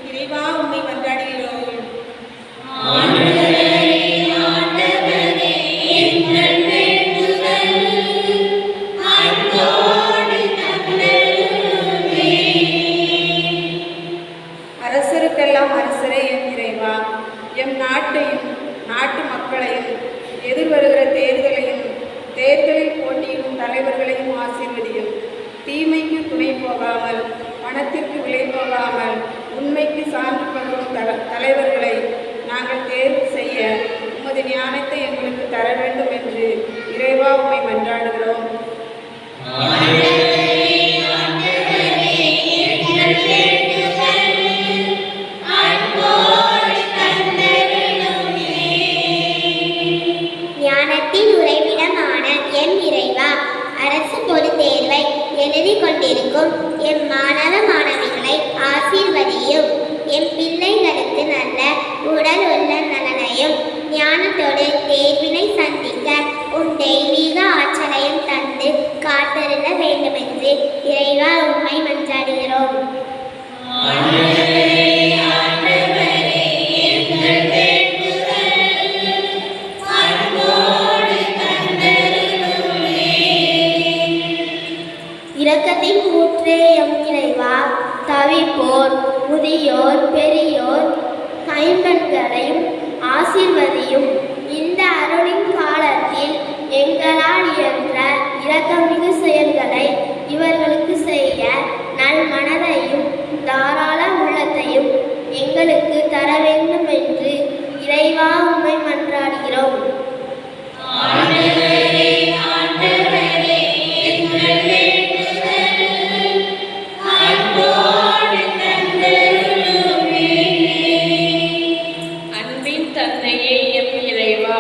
இறைவா உம்மை மன்றாடுகிறோம். அரசருக்கெல்லாம் அரசரே எம் இறைவா, எம் நாட்டையும் நாட்டு மக்களையும் எதிர்வருகிற தேர்தலில் போட்டியிடும் தலைவர்களையும் ஆசீர்வதியும். தீமைக்கு துணை போகாமல், பணத்திற்கு விலை போகாமல், உண்மைக்கு சான்று பகரும் தலைவர்களை நாங்கள் தேர்வு செய்ய உமது ஞானத்தை எங்களுக்கு தர வேண்டும் என்று இறைவா உம்மை மன்றாடுகிறோம். ஞானத்தின் உறைவிடமான எம் இறைவா, அரசு பொது தேர்வை எழுதி கொண்டிருக்கும் எம் மாணவ மாணவிகளை ஆசீர்வதியும். எம் பிள்ளைகளுக்கு நல்ல உடல் உள்ள நலனையும் ஞானத்தோடு தேர்வினை சந்திக்க உன் தெய்வீக ஆற்றலையும் தந்து காத்தருள வேண்டுமென்று இறைவா உம்மை மன்றாடுகிறோம். இரக்கத்தின் ஊற்றே எம் இறைவா, தவிப்போர், முதியோர், பெரியோர், கைம்பெண்களையும் ஆசீர்வதியும். இந்த அருளின் காலத்தில் எங்களால் இயன்ற இரக்கமிகு செயல்களை இவர்களுக்கு செய்ய நல் மனதையும் தாராள உள்ளத்தையும் எங்களுக்கு தர வேண்டும் என்று இறைவா உம்மை மன்றாடுகிறோம். அன்பின் தந்தையே எம் இறைவா,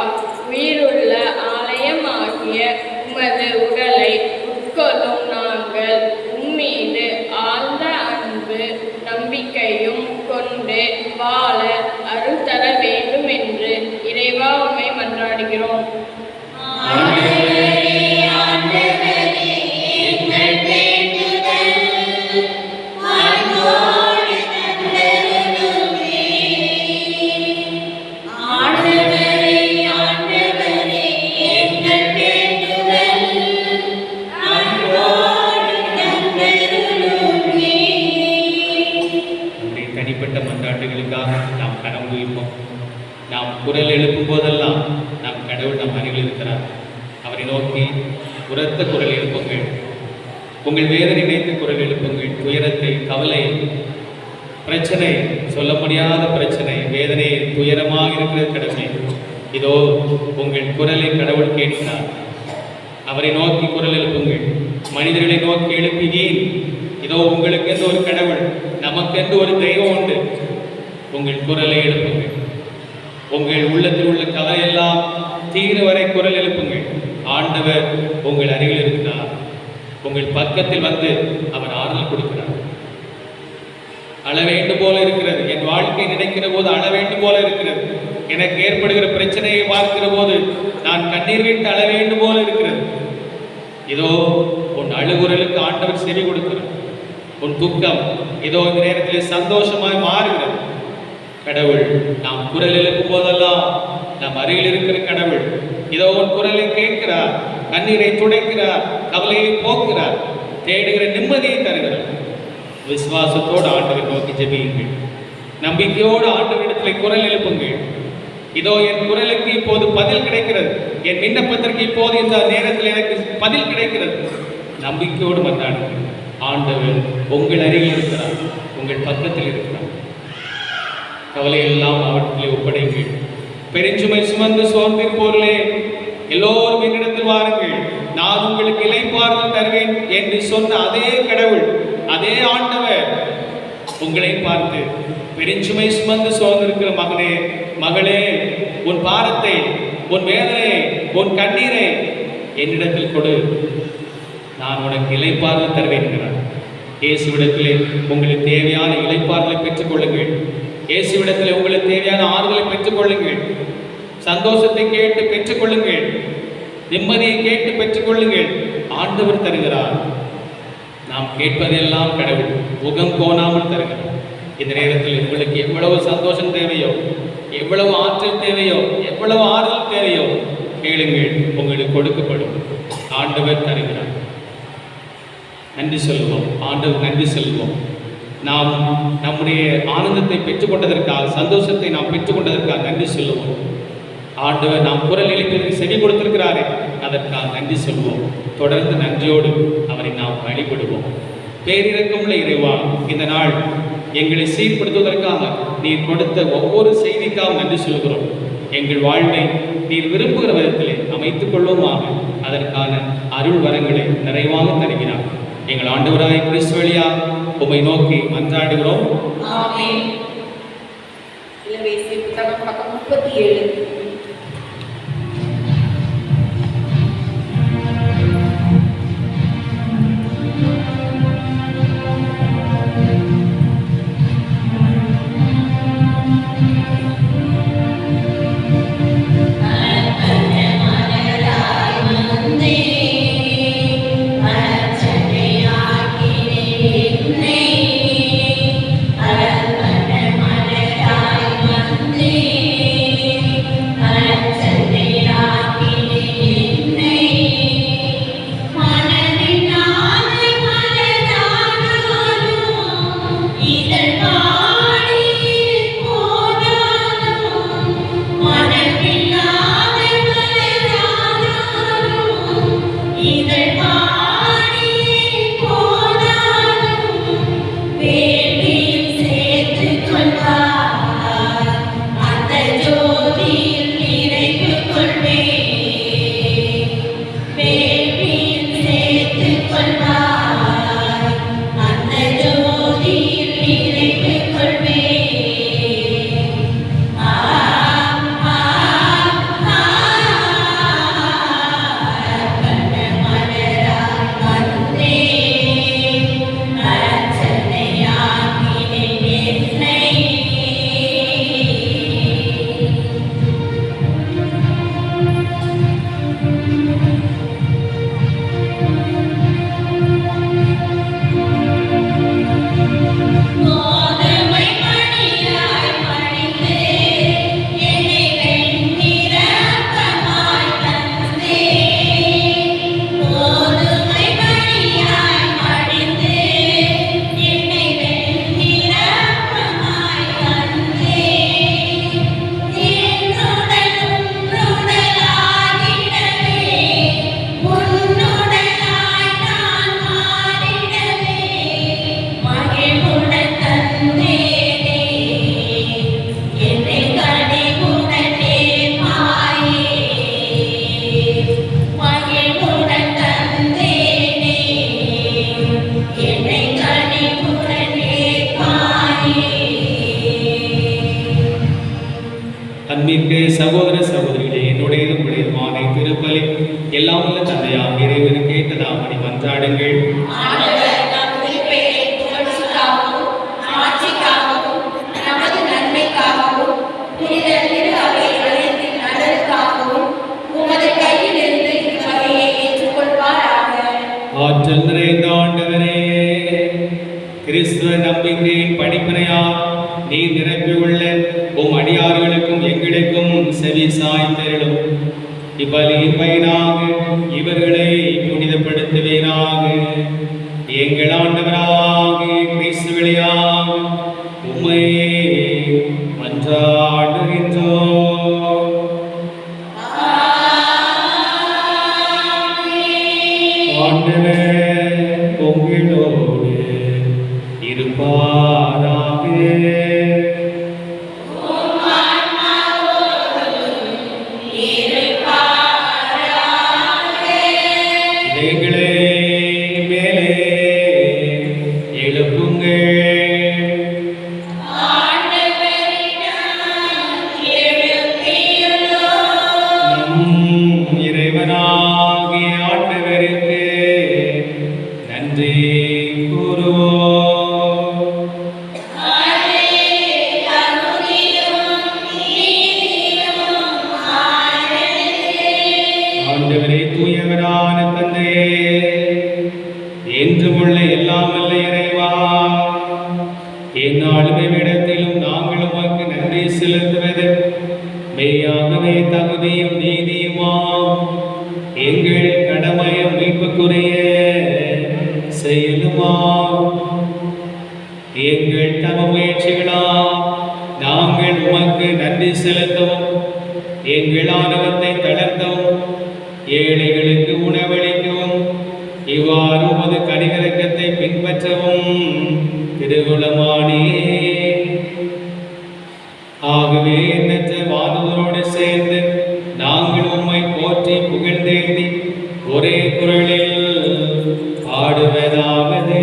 உயிருள்ள ஆலயமாகிய உமது உடலை உட்கொள்ளும் நாங்கள் உம்மீது ஆழ்ந்த அன்பு நம்பிக்கையும் கொண்டு வாழ அருள் தர வேண்டும் என்று இறைவா உம்மை மன்றாடுகிறோம். நம்முடைய தனிப்பட்ட மன்றாட்டுகளுக்காக நாம் கரம் குவிப்போம். நாம் குரல் எழுப்பும் போதெல்லாம் நம் கடவுள் நம் அருகில் இருக்கிறார். அவரை நோக்கி உரத்த குரல் எழுப்புங்கள். உங்கள் வேதனை நினைத்து குரல் எழுப்புங்கள். துயரத்தை, கவலை, பிரச்சனை, சொல்ல முடியாத பிரச்சனை, வேதனை, துயரமாக இருக்கிற கடமை, இதோ உங்கள் குரலை கடவுள் கேட்கிறார். அவரை நோக்கி குரல் எழுப்புங்கள். மனிதர்களை நோக்கி எழுப்பினேன். இதோ உங்களுக்கென்று ஒரு கடவுள், நமக்கென்று ஒரு தெய்வம் உண்டு. உங்கள் குரலை எழுப்புங்கள். உங்கள் உள்ளத்தில் உள்ள கவலையெல்லாம் தீர வரை குரல் எழுப்புங்கள். ஆண்டவர் உங்கள் அருகில் இருக்கிறார். உங்கள் பக்கத்தில் வந்து அவர் ஆறுதல் கொடுக்கிறார். அழ வேண்டும் போல இருக்கிறது. என் வாழ்க்கை நினைக்கிற போது அழ வேண்டும் போல இருக்கிறது. எனக்கு ஏற்படுகிற பிரச்சனையை பார்க்கிற போது நான் கண்ணீர் விட்டு அழ வேண்டும் போல இருக்கிறது. இதோ உன் அழுகுரலுக்கு ஆண்டவர் செவி கொடுக்கிறார். உன் துக்கம் இதோ இந்த நேரத்தில் சந்தோஷமாய் மாறுகிறது. கடவுள் நாம் குரல் எழுப்பும் போதெல்லாம் நம் அருகில் இருக்கிற கடவுள் இதோ உன் குரலை கேட்கிறார், கண்ணீரை துடைக்கிறார், கவலையை போக்குறார், தேடுகிற நிம்மதியை தருகிறார். விசுவாசத்தோடு ஆண்டவர் நோக்கி ஜெபியுங்கள். நம்பிக்கையோடு ஆண்டவரிடத்தில் குரல் எழுப்புங்கள். இதோ என் குரலுக்கு இப்போது பதில் கிடைக்கிறது, என் விண்ணப்பத்திற்கு இப்போது இந்த நேரத்தில் எனக்கு பதில் கிடைக்கிறது. நம்பிக்கையோடு மன்றாடுங்கள். ஆண்டவர் உங்கள் அருகில் இருக்கிறார், உங்கள் பக்கத்தில் இருக்கிறார். கவலையெல்லாம் அவற்றில் ஒப்படைங்கள். பெருஞ்சுமை சுமந்து சோர்ந்திருப்போர்களே, எல்லோரும் என்னிடத்தில் வாருங்கள், நான் உங்களுக்கு இளைப்பாறுதல் தருவேன் என்று சொன்ன அதே கடவுள், அதே ஆண்டவர் உங்களை பார்த்து, பெருஞ்சுமை சுமந்து சோர்ந்திருக்கிற மகனே மகளே, உன் பாரத்தை, உன் வேதனை, உன் கண்ணீரை என்னிடத்தில் கொடு, நான் உனக்கு இளைப்பாறுதல் தருவேன் என்கிறார். இயேசுவிடத்திலே உங்களுக்கு தேவையான இளைப்பாறுதலை பெற்றுக் கொள்ளுங்கள். இயேசுவிடத்தில் உங்களுக்கு தேவையான ஆறுதலை பெற்றுக் கொள்ளுங்கள். சந்தோஷத்தை கேட்டு பெற்றுக் கொள்ளுங்கள். நிம்மதியை கேட்டு பெற்றுக் கொள்ளுங்கள். ஆண்டவர் தருகிறார். நாம் கேட்பதெல்லாம் கடவுள் முகம் கோணாமல் தருகிறார். இந்த நேரத்தில் உங்களுக்கு எவ்வளவு சந்தோஷம் தேவையோ, எவ்வளவு ஆற்றல் தேவையோ, எவ்வளவு ஆறுதல் தேவையோ கேளுங்கள், உங்களுக்கு கொடுக்கப்படும். ஆண்டவர் தருகிறார். நன்றி சொல்லுவோம். ஆண்டவர் நன்றி சொல்லுவோம். நாம் நம்முடைய ஆனந்தத்தை பெற்றுக்கொண்டதற்காக, சந்தோஷத்தை நாம் பெற்றுக்கொண்டதற்காக நன்றி சொல்லுவோம். ஆண்டவர் நாம் குரல் எழுப்பதற்கு செவி கொடுத்திருக்கிறாரே, அதற்காக நன்றி சொல்வோம். தொடர்ந்து நன்றியோடு அவரை நாம் வழிபடுவோம். பேரிரக்கமுள்ள இறைவா, இந்த நாள் எங்களை சீர்படுத்துவதற்காக நீர் கொடுத்த ஒவ்வொரு செய்திக்காக நன்றி சொல்கிறோம். எங்கள் வாழ்வை நீர் விரும்புகிற விதத்திலே அமைத்துக் கொள்வோமாக. அதற்கான அருள் வரங்களை நிறைவாக தருகிறார். எங்கள் ஆண்டவராய் கிறிஸ்து வழியாக உம்மை நோக்கி மன்றாடுகிறோம். ஆமென். இளவேசிய புத்தகம் பக்கம் 37. அன்பிற்கு சகோதர சகோதரிகளே, என்னுடையது உடையதுமான திருப்பலி எல்லாம் உள்ள தந்தையாம் இறைவனுக்கு கேட்டதாமணி மன்றாடுங்கள். ஆற்றல் நிறைந்த ஆண்டவரே, கிறிஸ்துவ நம்பிக்கையின் படிப்பினையால் நீர் நிரப்பியுள்ள உம் அடியார்களுக்கும் எங்களுக்கும் செவி சாய்த்தருளும். இப்பலியின் பயனாக இவர்களை புனிதப்படுத்துவீராக. எங்கள் ஆண்டவராகிய கிறிஸ்து வழியாக உம்மை மன்றாடுகின்றோம். ஆண்டவர் உங்களோடு இருப்பாராக. இதைகளே மேலே எழுப்புங்கள். நம் இறைவனாகிய ஆண்டவருக்கு நன்றி கூறுவோம். ஆண்டவரே, தூயவரான தந்தையே, என்றும் உள்ள எல்லாம் வல்ல இறைவா, எந்நாளுமே இடத்திலும் நாங்கள் உமக்கு நன்றி செலுத்துவது மெய்யாகவே தகுதியும் நீதியுமாம். எங்கள் கடமையும் மீட்புக்குரிய செயலுமாம். எங்கள் தம முயற்சிகளால் நாங்கள் உமக்கு நன்றி செலுத்தவும், எங்கள் ஆணவத்தை தளர்த்தவும், ஏழைகளுக்கு உணவளிக்கவும், இவ்வாறு உமது கனிகரக்கத்தை பின்பற்றவும் திருவுளமானே. ஆகவே எண்ணற்ற வானவரோடு சேர்ந்து நாங்கள் உம்மை போற்றி புகழ்ந்தேந்தி ஒரே குரலில் பாடுவதாவது.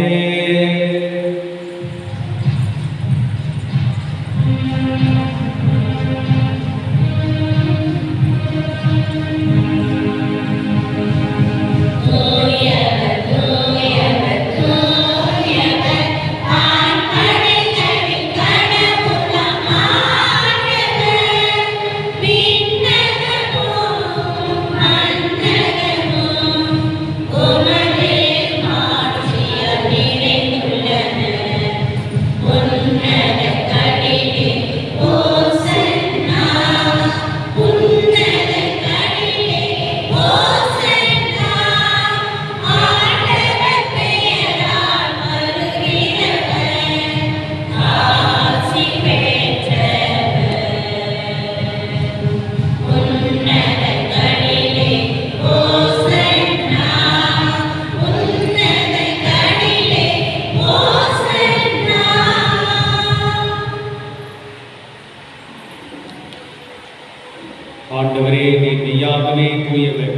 ஆண்டவரே, நீர் மெய்யாகவே தூயவர்,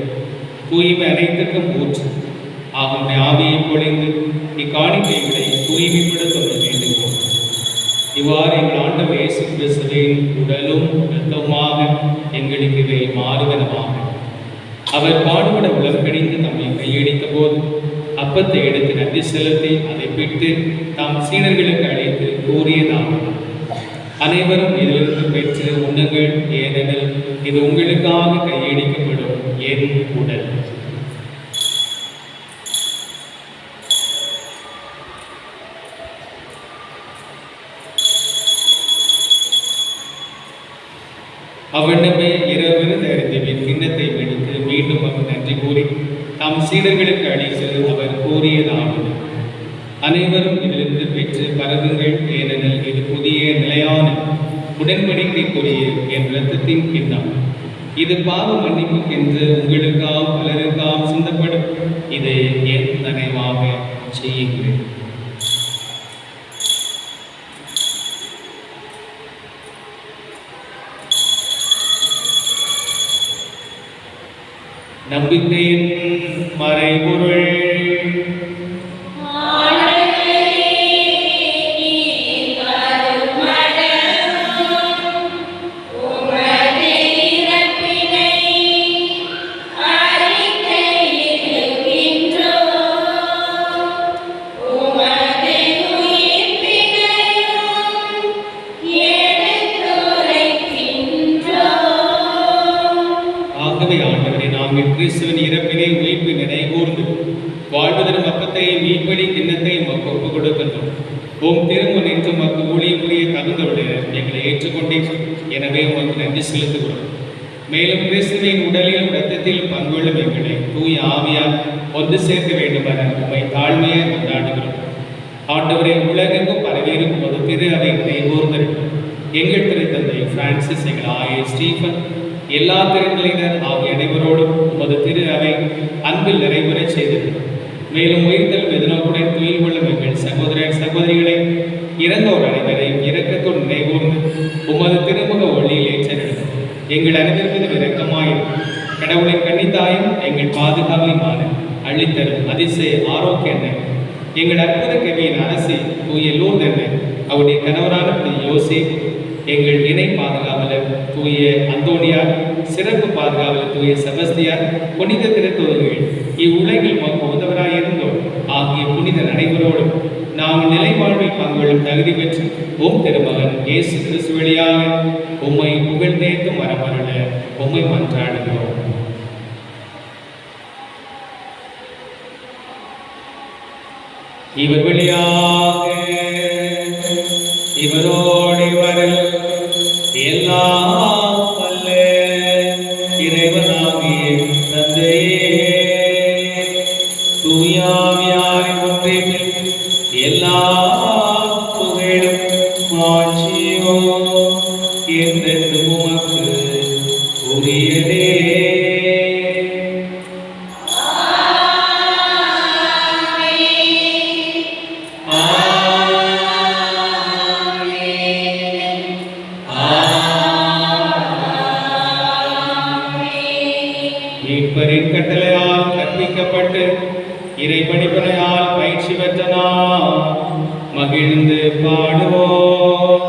தூய்மை அனைத்துக்கும் ஊற்று. ஆகும் ஆவியை பொழிந்து இக்காணிக்கைகளை தூய்மைப்படுத்த வேண்டுவோம். இவ்வாறு எங்கள் ஆண்டவர் இயேசு கிறிஸ்துவின் உடலும் இரத்தமுமாக எங்களுக்கு இவை மாறுவனமாக. அவர் பாடுபட உலகடிந்து நம்மை கையடித்த போது அப்பத்தை எடுத்து நன்றி செலுத்தி அதை பிட்டு தாம் சீடர்களுக்கு அழைத்து கூறியதாவது: அனைவரும் இதிலிருந்து பெற்று உண்ணுங்கள், ஏனெனில் இது உங்களுக்காக கையடிக்கப்படும் என் உடல். அவ்வண்ணமே இரவிருந்து அறிந்தவின் கிண்ணத்தை வெடித்து மீண்டும் அவர் நன்றி கூறி தாம் சீடர்களுக்கு அளித்து அவர் கூறியதாவது: அனைவரும் இதிலிருந்து பெற்று பரவுங்கள், ஏனெனில் இது புதிய நிலையான உடன்படிக்கைக்குரிய என் இரத்தத்தின் கிண்ணம். இது பாவ மன்னிப்புக்கென்று உங்களுக்காம் பலருக்காம் சிந்தப்படும். இதை என் நினைவாக செய்யுங்கள். நம்பிக்கையின் மறைபொருள். கிறிஸ்துவின் இறப்பினை உயிர்ப்பு நினைகூர்ந்து வாழ்வதன் அப்பத்தையும் மீட்படி கிண்ணத்தையும் ஒப்பு கொடுக்கின்றோம். உம் திரும்ப நின்று மக்கு ஊழியம் புரிய தகுந்தவுடைய எங்களை ஏற்றுக்கொண்டே, எனவே உமக்கு நன்றி செலுத்துகிறோம். மேலும் கிறிஸ்துவின் உடலிலும் இரத்தத்திலும் பங்குள்ளும் எங்களை தூய ஆவியால் ஒன்று சேர்க்க வேண்டும் என உண்மை தாழ்மையை கொண்டாடுகிறோம். ஆண்டவரை உலகெங்கும் பரவியிருக்கும் ஒரு திரு அவை நினைவூர்ந்திருக்கும் எங்கள் திருத்தந்தை பிரான்சிஸ், எங்கள் ஆயர் ஸ்டீஃபன், எல்லா திருநிலையினர் ஆகிய அனைவரோடும் உமது திரு அவை அன்பில் நிறைவுரை செய்தது. மேலும் உயிர்த்தல் எதிர்நோக்குடன் துயில் கொள்ளும் எங்கள் சகோதர சகோதரிகளை இறந்தோர் அனைவரையும் இரக்கத்தோடு நினைவூர்ந்து உமது திருமுக ஒளியில் ஏற்றெடுக்கும் எங்கள் அனைவருக்கும் இரக்கமாயும் கடவுளின் கன்னித்தாயும் எங்கள் பாதுகாவையுமான அள்ளித்தரும் அதிசய ஆரோக்கிய எண்ணெய் எங்கள் அற்புத கவியின் அரசி தூய லூர்து எண்ணெய் அவருடைய கணவரான யோசேப், எங்கள் இணை பாதுகாவலர் தூய அந்தோனியார், சிறப்பு பாதுகாவலர் தூய செபஸ்தியார், புனித திருத்தூதர்கள், இவ்வுலகில் உதவராய் இருந்தோர் ஆகிய புனிதர் அனைவரோடும் நாங்கள் நிலை வாழ்வில் பங்குகளும் தகுதி பெற்று ஓம் திருமகன் இயேசு கிறிஸ்து வழியாக உம்மை புகழ்ந்தேத்தும் வரமருள உம்மை மன்றாடுகிறோம். இவர் வழியாக இவரோடு இவரில் எல்லாம் வல்ல இறைவனாகிய தந்தையே, தூயாவியாரின் ஒன்றில் எல்லா புகழும் மாட்சியும் என்றென்று உமக்கு உரியதே. மீட்பரின் கட்டளையால் கற்பிக்கப்பட்டு இறைபணிப்பனையால் பயிற்சி பெற்ற நாம் மகிழ்ந்து பாடுவோம்.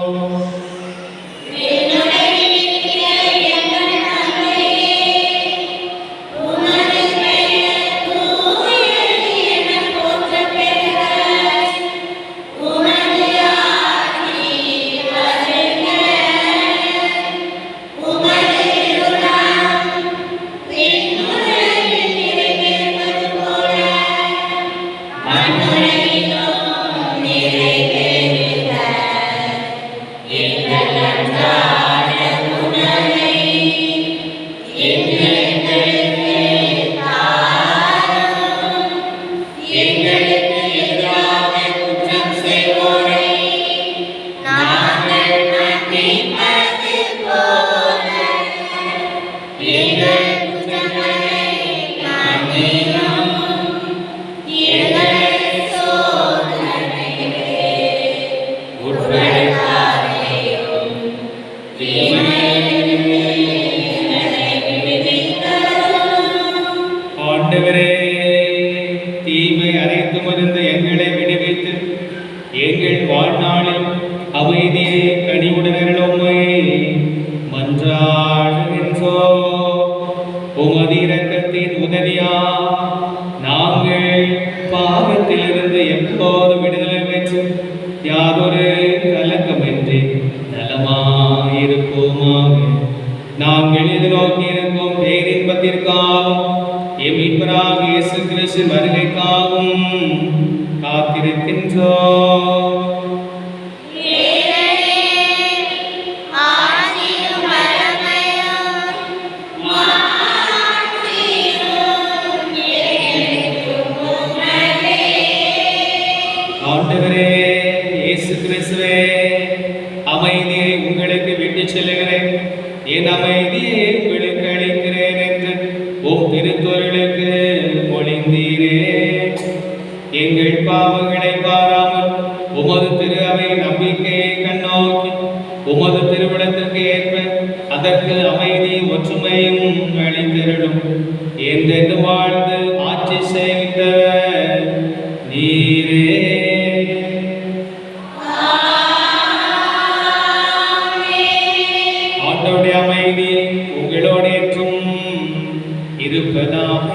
ஆண்டவரே, தீமை அனைத்துமிருந்து எங்களை விடுவித்து எங்கள் வாழ்நாளில் அமைதியை கனிவுடன் அருளும்மை மன்றாடுகின்றோம். உமது இரக்கத்தின் உதவியா நாங்கள் பாவத்திலிருந்து எப்போது விடுதலை பெற்று யாதொரு கலக்கமின்றி நலமாயிருப்போமாக. நாங்கள் எதிர்நோக்கி இருக்கும் பேரின்பத்திற்காகவும் எம் மீட்பராகிய இயேசு கிறிஸ்து வருகைக்காகவும் காத்திருக்கின்றோம். ஆண்டவரே இயேசு கிறிஸ்துவே, அமைதியை உங்களுக்கு விட்டுச் செல்கிறேன், என் அமைதியை உங்களுக்கு அளிக்கிறேன் என்று உம் திருத்தொருளுக்கு மொழிந்தீரே. எங்கள் பாவங்களை பாராமல் உமது திரு அவை நம்பிக்கையை கண்ணோக்கி உமது திருவிடத்திற்கு ஏற்ப அதற்கு அமைதி ஒற்றுமையும் அளித்தருளும். என்றென்று வாழ்ந்து ஆட்சி செய்கின்றவர் நீரே. ஆண்டவருடைய அமைதி உங்களோடு என்றும் இருப்பதாக.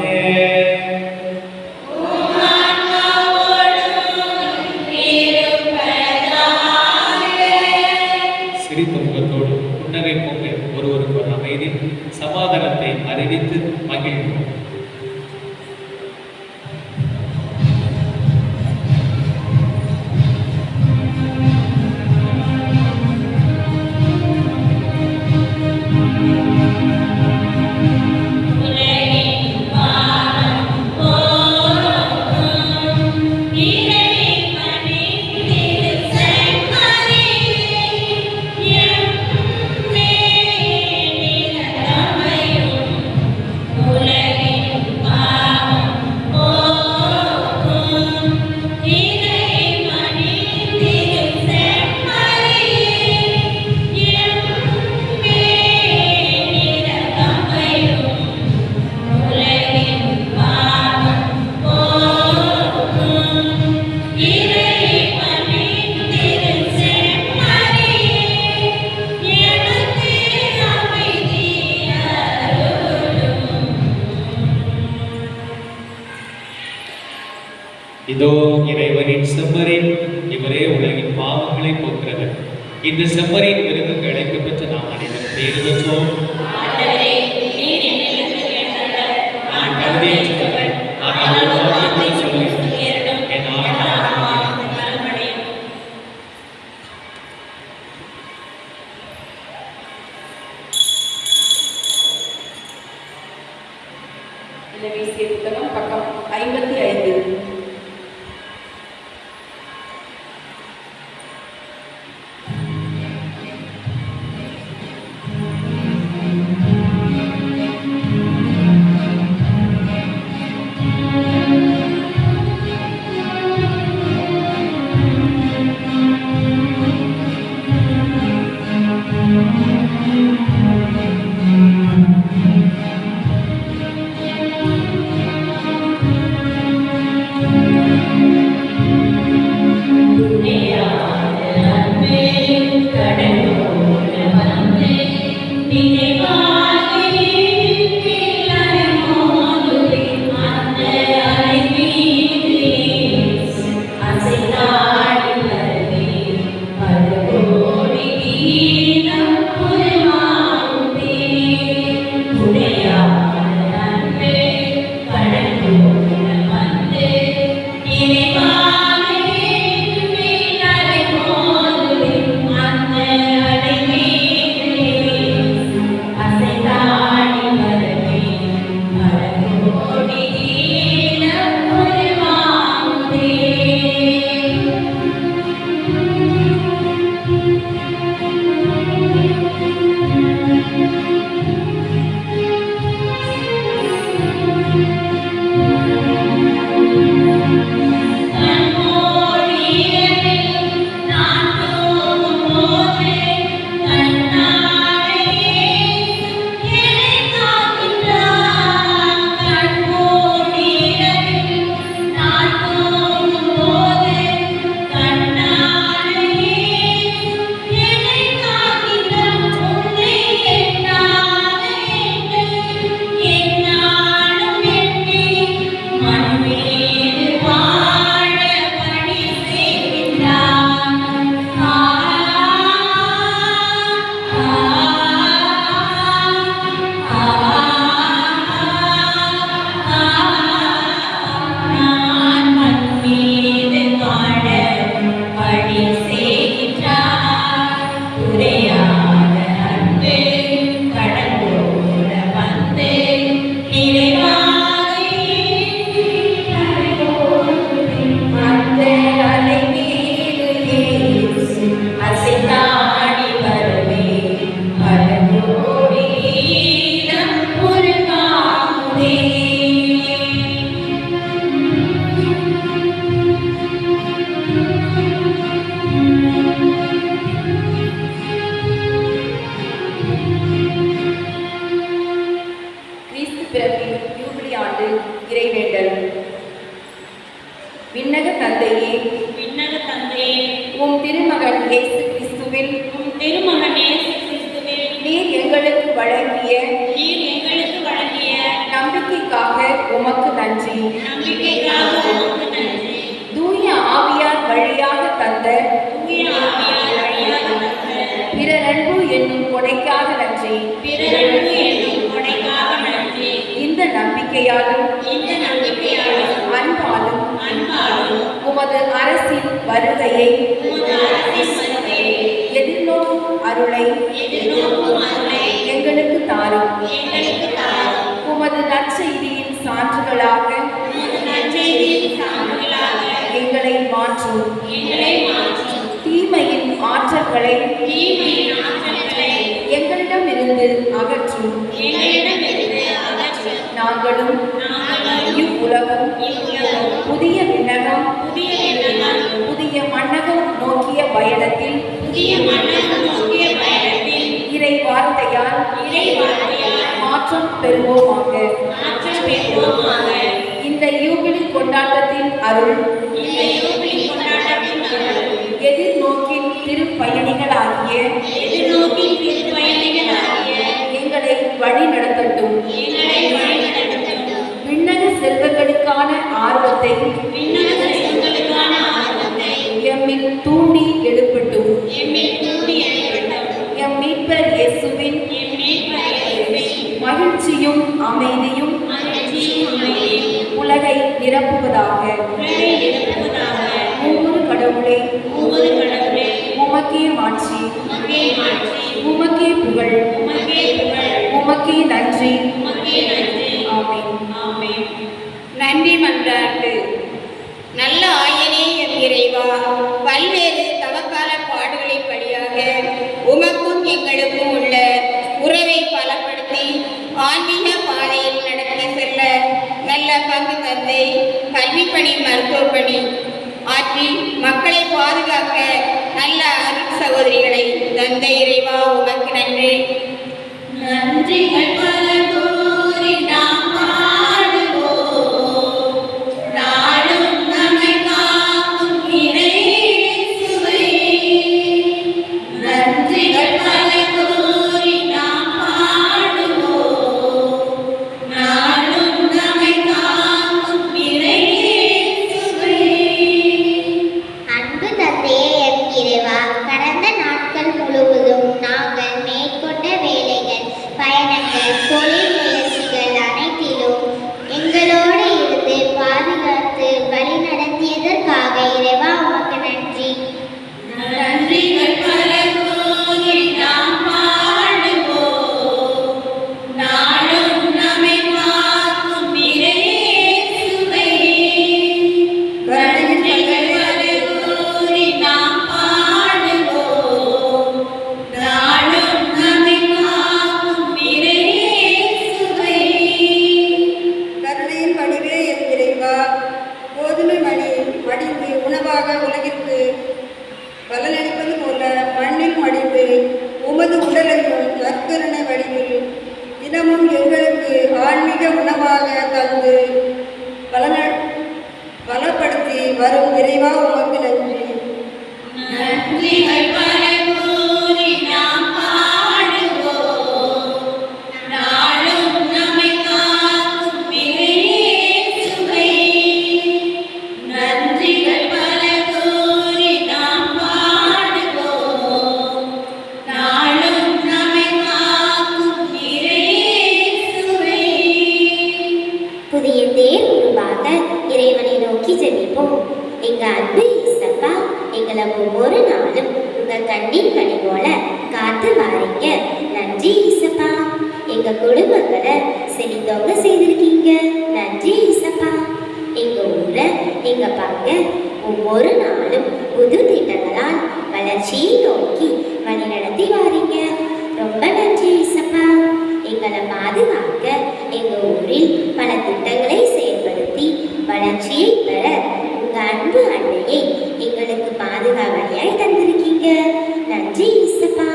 சிரித்த முகத்தோடு புன்னகை போங்க ஒருவருக்கு ஒரு அமைதி சமாதானத்தை அறிவித்து மகிழ்வோம். இதோ இறைவனின் செம்மறி, இவரே உலகின் பாவங்களை போக்குறவர். இந்த செம்மறியின் விருதுக்கு அழைக்க பெற்ற நாம் அனைவரும் பேறு பெற்றோம். வீசிய புத்தகம் பக்கம் 55. விண்ணக செல்வங்களுக்கான ஆர்வத்தை தூண்டி எழுப்பட்டும். எம் மீட்பர் இயேசுவின் மகிழ்ச்சியும் அமைதியும் உலகை நிரப்புவதாக. ஒவ்வொரு கடவுளே உமக்கே மாட்சி, உமக்கே புகழ், உமக்கே நன்றி. ஆமென். நன்றி மன்றாட்டு. நல்ல ஆயனே எம் இறைவா, பல்வேறு தவக்கால பாடுகளின் வழியாக உமக்கும் எங்களுக்கும் உள்ள உறவை பலப்படுத்தி ஆன்மீக பாதையில் நடத்தி செல்ல நல்ல பங்கு தந்தை கல்வி பணி மருத்துவ பணி ஆற்றி மக்களை பாதுகாக்க நல்ல அருள் சகோதரிகளை தந்தை இறைவா உமக்கு நன்றி. நன்றிகள் பல கூறி நாம் பாடுவோம், நாளும் நம்மை காக்கும் இயேசுவே. நன்றிகள் பல கூறி நாம் பாடுவோம், நாளும் நம்மை காக்கும் இயேசுவே. அன்பு தந்தையே எம் இறைவா, கடந்த நாட்கள் முழுவதும் நாங்கள் மேற்கொண்ட வேலைகள், பயணங்கள், தொழில் முயற்சிகள் அனைத்திலும் எங்களோடு இருந்து பாதுகாத்து வழி நடத்தியதற்காக இறைவா உமக்கு நன்றி. நன்றிகள் பல கூறி நாம் பாடுவோம், நாளும் நம்மை காக்கும் இயேசுவே. நன்றிகள் பல கூறி நாம் பாடுவோம், நாளும் நம்மை காக்கும் இயேசுவே. கருணையின் வடிவே என் இறைவா, கோதுமை மணி மடிந்து உணவாக உலகிற்கு பலனளிப்பது போல மண்ணில் மடிந்து உமது உடலையும் நற்கருணை வடிவில் தினமும் எங்களுக்கு ஆன்மீக உணவாக தந்து பலப்படுத்தி வரும் இறைவா உமக்கு நன்றி. நன்றிகள் பல கூறி நாம் பாடுவோம், நாளும் நம்மை காக்கும் இயேசுவே. நன்றிகள் பல கூறி நாம் பாடுவோம், நாளும் நம்மை காக்கும் இயேசுவே. புதிய தேர் உருவாக இறைவனை நோக்கி ஜெபிப்போம். எங்க அன்பு இயேசப்பா, எங்களை ஒவ்வொரு நாளும் உங்க கண்ணின் கனி போல காத்து வாரீங்க. நன்றி இயேசப்பா. எங்க குடும்பங்களை செழித்தோங்க செய்திருக்கீங்க. நன்றி இயேசப்பா. எங்க ஊரை, எங்க பங்க ஒவ்வொரு நாளும் புது திட்டங்களால் வளர்ச்சியை நோக்கி வழி நடத்தி வாரீங்க. ரொம்ப நன்றி இயேசப்பா. எங்களை பாதுகாக்க எங்க ஊரில் பல திட்டங்களை செயல்படுத்தி வளர்ச்சியை பெற உங்க அன்பு அன்னையை எங்களுக்கு பாதுகாவலியாய் தந்திருக்கீங்க. நன்றி இயேசப்பா.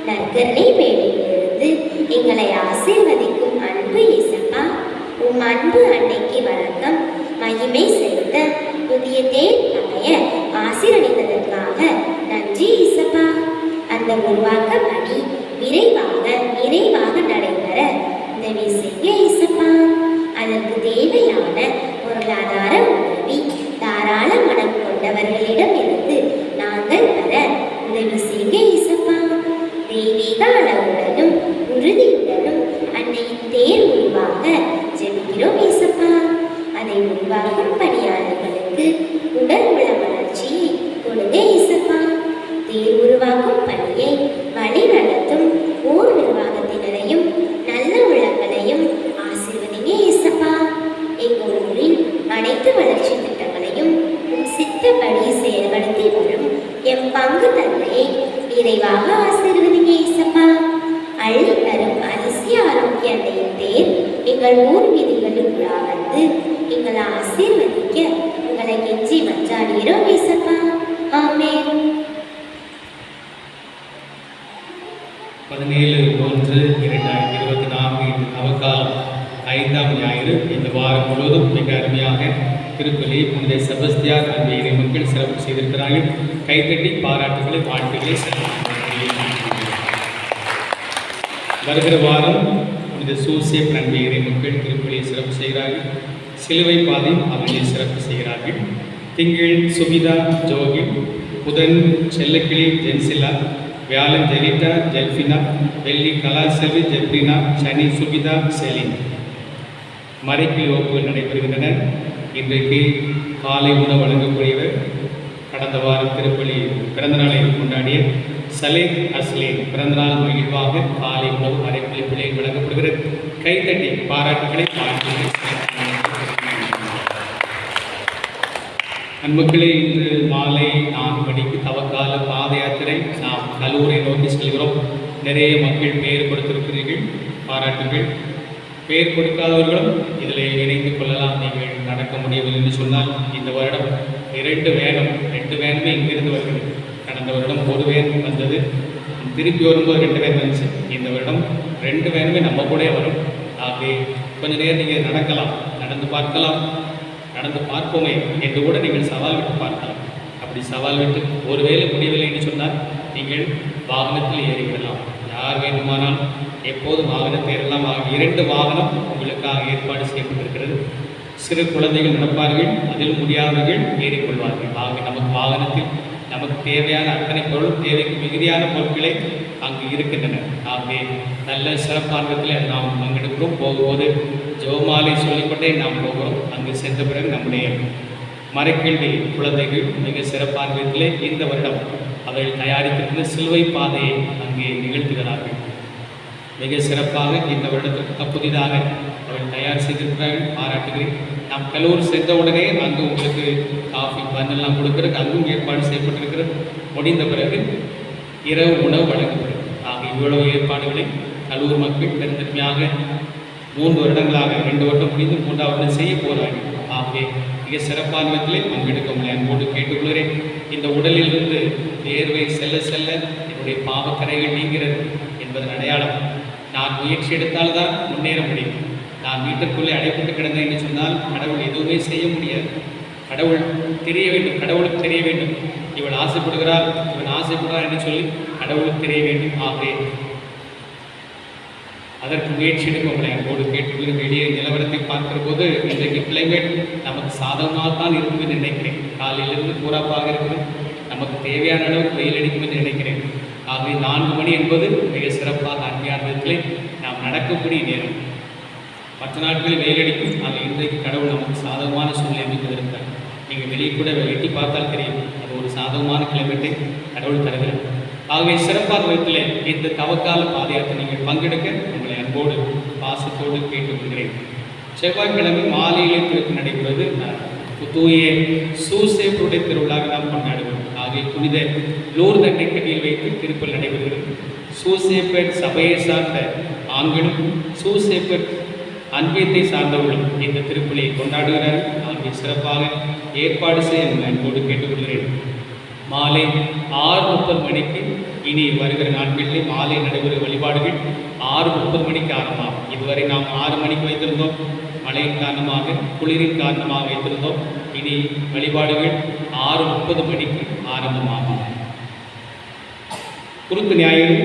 நற்கருணை மேடையிலிருந்து எங்களை ஆசீர்வதிக்கும் அன்பு இயேசப்பா, உம் அன்பு அன்னைக்கு வணக்கம். மகிமை செலுத்த புதிய தேர் அமைய ஆசீர்வதித்ததற்காக நன்றி இயேசப்பா. அந்த உருவாக்க பணி விரைவாக நடைபெற உதவி செய்ய இயேசப்பா. அதற்கு தேவையான பொருளாதார உதவி தாராள மனம் கொண்டவர்களிடம் இருந்து நாங்கள் பெற உதவி செய்ய இயேசப்பா. தெய்வீக அளவுடனும் உறுதியுடனும் அன்னையின் தேர் உருவாக ஜெபிக்கிறோம் இயேசப்பா. அதை உருவாக்கும் பணியாளர்களுக்கு உடல் உள்ள வளர்ச்சியை கொடுங்க இயேசப்பா. தேர் உருவாக்கும் பணியை வழி நடத்தும் ஊர் நிர்வாகத்தினரையும் நல்ல உள்ளங்களையும் ஆசீர்வதிங்க இயேசப்பா. எங்கள் ஊரில் அனைத்து வளர்ச்சி திட்டங்களையும் சித்தப்படி செயல்படுத்தி வரும் எம் பங்கு தந்தையை நிறைவாக ஆசீர்வதிங்க இயேசப்பா. அள்ளி தரும் அதிசய ஆரோக்கிய அன்னையின் தேர் எங்கள் ஊர் வீதிகளுக்குள்ளா வந்து எங்களை ஆசீர்வதிக்க உங்களை கெஞ்சி மன்றாடுகிறோம் இயேசப்பா. ஆமென். 17/1/2024 இந்த நவகாலம் 5ஆம் ஞாயிறு இந்த வாரம் முழுவதும் மிக அருமையாக திருப்பலி புனித செபஸ்தியார் அன்பிய மக்கள் சிறப்பு செய்திருக்கிறார்கள். கைத்தட்டி பாராட்டுகளை வாழ்த்துக்களை வருகிற வாரம் புனித சூசேப் அன்பிய மக்கள் திருப்பலியை சிறப்பு செய்கிறார்கள். சிலுவை பாதை அவர்களை சிறப்பு செய்கிறார்கள். திங்கள் சுபிதா ஜோகி, புதன் செல்லக்கிளி ஜென்சிலா, வியாழன் ஜெலிட்டா ஜெல்ஃபினா, வெள்ளி கலாசெல்வி ஜெப்ரினா, சனி சுபிதா செலின். மறைக்கிளி வகுப்புகள் நடைபெறுகின்றன. இன்றைக்கு காலை உணவு வழங்கக்கூடியவர் கடந்த வாரம் திருப்பலி பிறந்தநாளை கொண்டாடிய சலேத் அஸ்லேன் பிறந்தநாள் மகிழ்வாக காலை உணவு மறைக்கிளி பிள்ளைகள் வழங்கப்படுகிறது. கைத்தட்டி பாராட்டுகளை அன்புக்களே, இன்று மாலை 4 மணிக்கு தவக்கால பாத யாத்திரை நாம் கல்லூரை நோக்கி செல்கிறோம். நிறைய மக்கள் பெயர் கொடுத்திருக்கிறீர்கள், பாராட்டுங்கள். பெயர் கொடுக்காதவர்களும் இதில் இணைந்து கொள்ளலாம். நீங்கள் நடக்க முடியவில்லை என்று சொன்னால் இந்த வருடம் 2 வேனுமே இங்கிருந்து வருகிறது. கடந்த வருடம் 1 வேன் வந்தது, திருப்பி வரும்போது 2 வேன் வந்துச்சு. இந்த வருடம் 2 வேனுமே நம்ம கூட வரும். ஆகவே கொஞ்சம் நேரம் நீங்கள் நடக்கலாம், நடந்து பார்ப்போமே என்று கூட நீங்கள் சவால் விட்டு பார்க்கலாம். அப்படி சவால் விட்டு ஒருவேளை முடியவில்லை என்று சொன்னால் நீங்கள் வாகனத்தில் ஏறிவிடலாம். யார் வேண்டுமானால் எப்போதும் வாகனத்தை ஏறலாம். 2 வாகனம் உங்களுக்காக ஏற்பாடு செய்யப்பட்டிருக்கிறது. சிறு குழந்தைகள் நடப்பார்கள், அதில் முடியாதவர்கள் ஏறிக்கொள்வார்கள். நமக்கு வாகனத்தில் நமக்கு தேவையான அத்தனை பொருள், தேவைக்கு மிகுதியான பொருட்களை அங்கு இருக்கின்றன. ஆகவே நல்ல சிறப்பார்வத்தில் நாம் பங்கெடுக்கிறோம். போகும்போது ஜெபமாலை சொல்லிக்கொண்டே நாம் போகிறோம். அங்கு சென்ற பிறகு நம்முடைய மறைக்கல்வி குழந்தைகள் மிக சிறப்பார்வத்திலே இந்த வருடம் அவர்கள் தயாரித்திருக்கிற சிலுவை பாதையை அங்கே நிகழ்த்துகிறார்கள். மிக சிறப்பாக இந்த வருடத்திற்கு புதிதாக அவர்கள் தயார் செய்திருக்கிறார்கள், பாராட்டுகிறேன். நாம் கல்லூரி சென்றவுடனே அங்கு உங்களுக்கு காஃபி பண்ணெல்லாம் கொடுக்கறதுக்கு அங்கும் ஏற்பாடு செய்யப்பட்டிருக்கிறது. முடிந்த பிறகு இரவு உணவு வழங்கப்படும். ஆக இவ்வளவு ஏற்பாடுகளை கல்லூர் மக்கள் பெருந்தன்மையாக 3 வருடங்களாக 2 வருடம் முடிந்து 3ஆவது வருடம் செய்ய போகிறார்கள். ஆகவே மிக சிறப்பான விதத்தில் பங்கெடுக்க முடியும். அன்போடு கேட்டுக்கொள்கிறேன். இந்த உடலிலிருந்து வேர்வை செல்ல செல்ல என்னுடைய பாவக்கரைகள் நீங்கிறது என்பதன் அடையாளம். நான் முயற்சி எடுத்தால்தான் முன்னேற முடியும். நான் வீட்டுக்குள்ளே அடைப்பட்டு கிடந்தேன் என்று சொன்னால் கடவுள் எதுவுமே செய்ய முடியாது. கடவுள் தெரிய வேண்டும், கடவுளுக்கு தெரிய வேண்டும். இவன் ஆசைப்படுகிறார், இவன் ஆசைப்படுறார் என்று சொல்லி கடவுளுக்கு தெரிய வேண்டும். ஆகவே அதற்கு முயற்சி எடுக்க உங்களை அன்போடு கேட்டுக்கொள்ள வெளியே நிலவரத்தை பார்க்கிற போது இன்றைக்கு கிளைமேட் நமக்கு சாதகமாக தான் இருக்கும் என்று நினைக்கிறேன். காலையிலிருந்து பூராப்பாக இருக்குது, நமக்கு தேவையான அளவுக்கு வெயில் அடிக்கும் என்று நினைக்கிறேன். ஆகவே 4 மணி என்பது மிக சிறப்பாக அன்மையான விதத்திலே நாம் நடக்கக்கூடிய நேரம். மற்ற நாட்களில் வெயில் அடிக்கும், ஆக இன்றைக்கு கடவுள் நமக்கு சாதகமான சூழ்நிலை அமைத்திருக்கிறார். நீங்கள் வெளியே கூட எட்டி பார்த்தால் தெரியும், அது ஒரு சாதகமான கிளைமேட்டை கடவுள் தருகிறார். ஆகவே சிறப்பான விதத்தில் இந்த தவக்கால பாதயாத்திரை நீங்கள் பங்கெடுக்க உங்களை அன்போடு பாசத்தோடு கேட்டுக்கொள்கிறேன். செவ்வாய்க்கிழமை மாலையிலே திருப்பி நடைபெறுவது தூய சூசேப்புடைய திருவிழாவை நாம் கொண்டாடுவோம். ஆகிய புனித லூர்து அன்னைக்கடியில் வைத்து திருப்பல் நடைபெறுகிறது. சூசேப்பர் சபையை சார்ந்த ஆண்களும் சூசேப்பர் அன்பியத்தை சார்ந்தவர்களும் இந்த திருப்பலியை கொண்டாடுகிறார்கள். ஆகிய சிறப்பாக ஏற்பாடு செய்ய உங்களை அன்போடு கேட்டுக்கொள்கிறேன். மாலை 6:30 மணிக்கு இனி வருகிற நாட்களிலே மாலை நடைபெறும் வழிபாடுகள் 6:30 மணிக்கு ஆரம்பமாகும். இதுவரை நாம் 6 மணிக்கு வைத்திருந்தோம். மழையின் காரணமாக, குளிரின் காரணமாக வைத்திருந்தோம். இனி வழிபாடுகள் 6:30 மணிக்கு ஆரம்பமாகும். குருத்து ஞாயிறு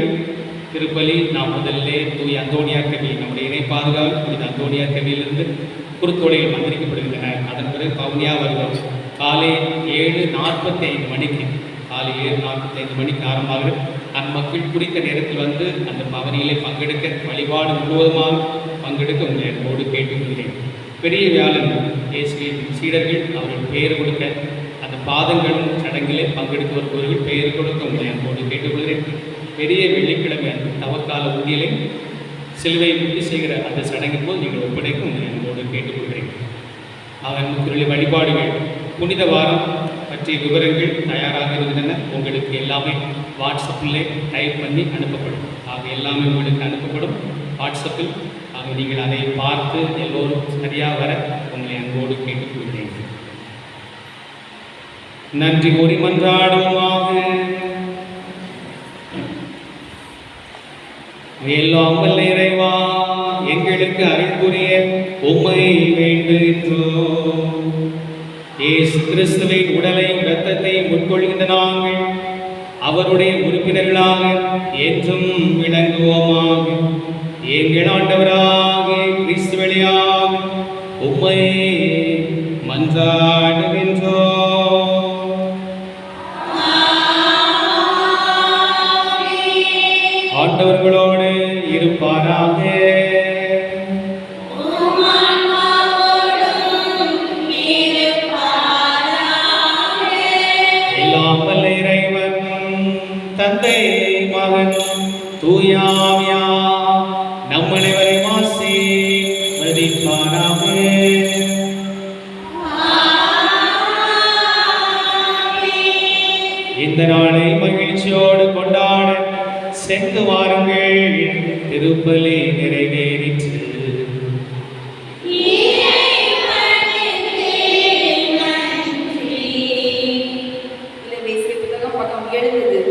திருப்பலி நாம் முதலிலே தூய அந்தோணியார் கவி, நம்முடைய இணை பாதுகாப்பு இந்த அந்தோணியார் கவியிலிருந்து குருத்தோலைகள் மந்திரிக்கப்படுகின்றன. அதன் பிறகு பவுனியா வருகிறோம். காலை 7:45 மணிக்கு காலை 7:45 மணிக்கு ஆரம்பமாகிறது. அம்மக்கள் குறித்த நேரத்தில் வந்து அந்த பவனியிலே பங்கெடுக்க, வழிபாடு முழுவதுமாக பங்கெடுக்க உங்களை அன்போடு கேட்டுக்கொள்கிறேன். பெரிய வியாழன் இயேசுவின் சீடர்கள் அவர்கள் பெயர் கொடுக்க அந்த பாதங்களும் சடங்கிலே பங்கெடுத்து வருபவர்கள் பெயர் கொடுக்க உங்களை அன்போடு கேட்டுக்கொள்கிறேன். பெரிய வெள்ளிக்கிழமை அந்த தவக்கால ஊதியலை சிலுவை முட்டி செய்கிற அந்த சடங்கின் போது நீங்கள் ஒப்படைக்க உங்களை அன்போடு கேட்டுக்கொள்கிறேன். அவன் வழிபாடுகள் புனித வாரம் பற்றிய விவரங்கள் தயாராக இருக்கின்றன. உங்களுக்கு எல்லாமே வாட்ஸ்அப்பில் டைப் பண்ணி அனுப்பப்படும். ஆக எல்லாமே உங்களுக்கு அனுப்பப்படும் வாட்ஸ்அப்பில். ஆக நீங்கள் அதை பார்த்து எல்லோரும் சரியாக வர உங்களை அன்போடு கேட்டுக்கொள்கிறேன். நன்றி கூறி மன்றாடுவோமாக. எல்லாம் வல்ல இறைவா, எங்களுக்கு அருள் புரிய உம்மை வேண்டுகின்றோம். இயேசு கிறிஸ்துவின் உடலையும் இரத்தத்தை உட்கொள்கின்ற நாங்கள் அவருடைய உறுப்பினர்களாக என்றும் விளங்குவோமாக. எங்கள் ஆண்டவராகிய கிறிஸ்து வழியாக உம்மை மன்றாடுகின்றோம். ஆண்டவர்களோடு இருப்பாராக. எல்லாம் வல்ல இறைவன் தந்தை மகன் தூயாவியா நம் அனைவரையும் ஆசீர்வதிப்பாராக. இந்த நாளை மகிழ்ச்சியோடு கொண்டாட சென்று வாருங்கள், திருப்பலி நிறைவேறிற்று. இளவேசிய புத்தகம் பக்கம் 70.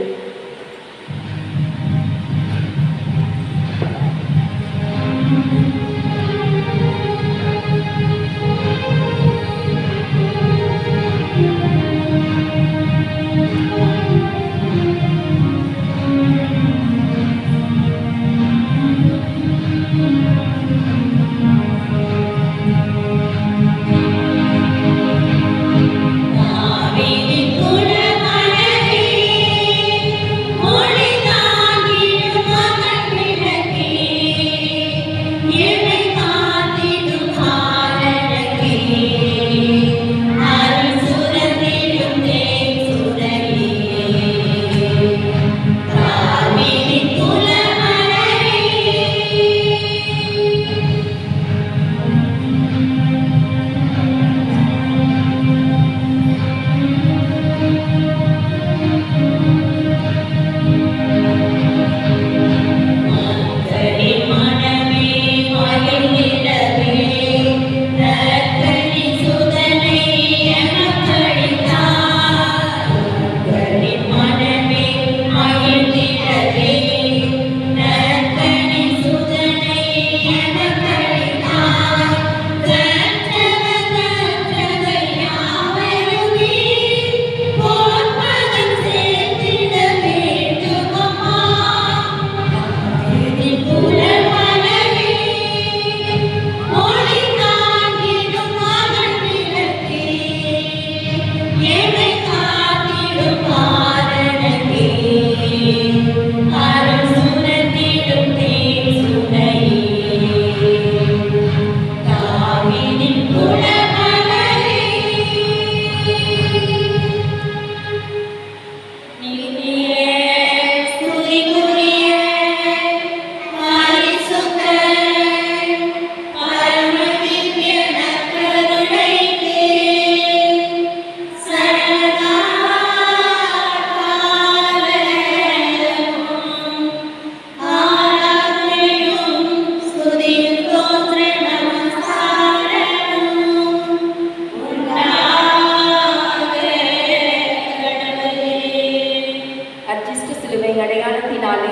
அடையாளத்தினாலே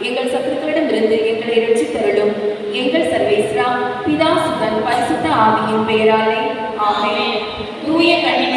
எங்கள் சத்துருக்களிடமிருந்து எங்களை ரட்சித்தருளும். எங்கள் சர்வேஸ்வரா, பிதா சுதன் பரிசுத்த ஆவியின் பெயராலே ஆமென். தூய கனி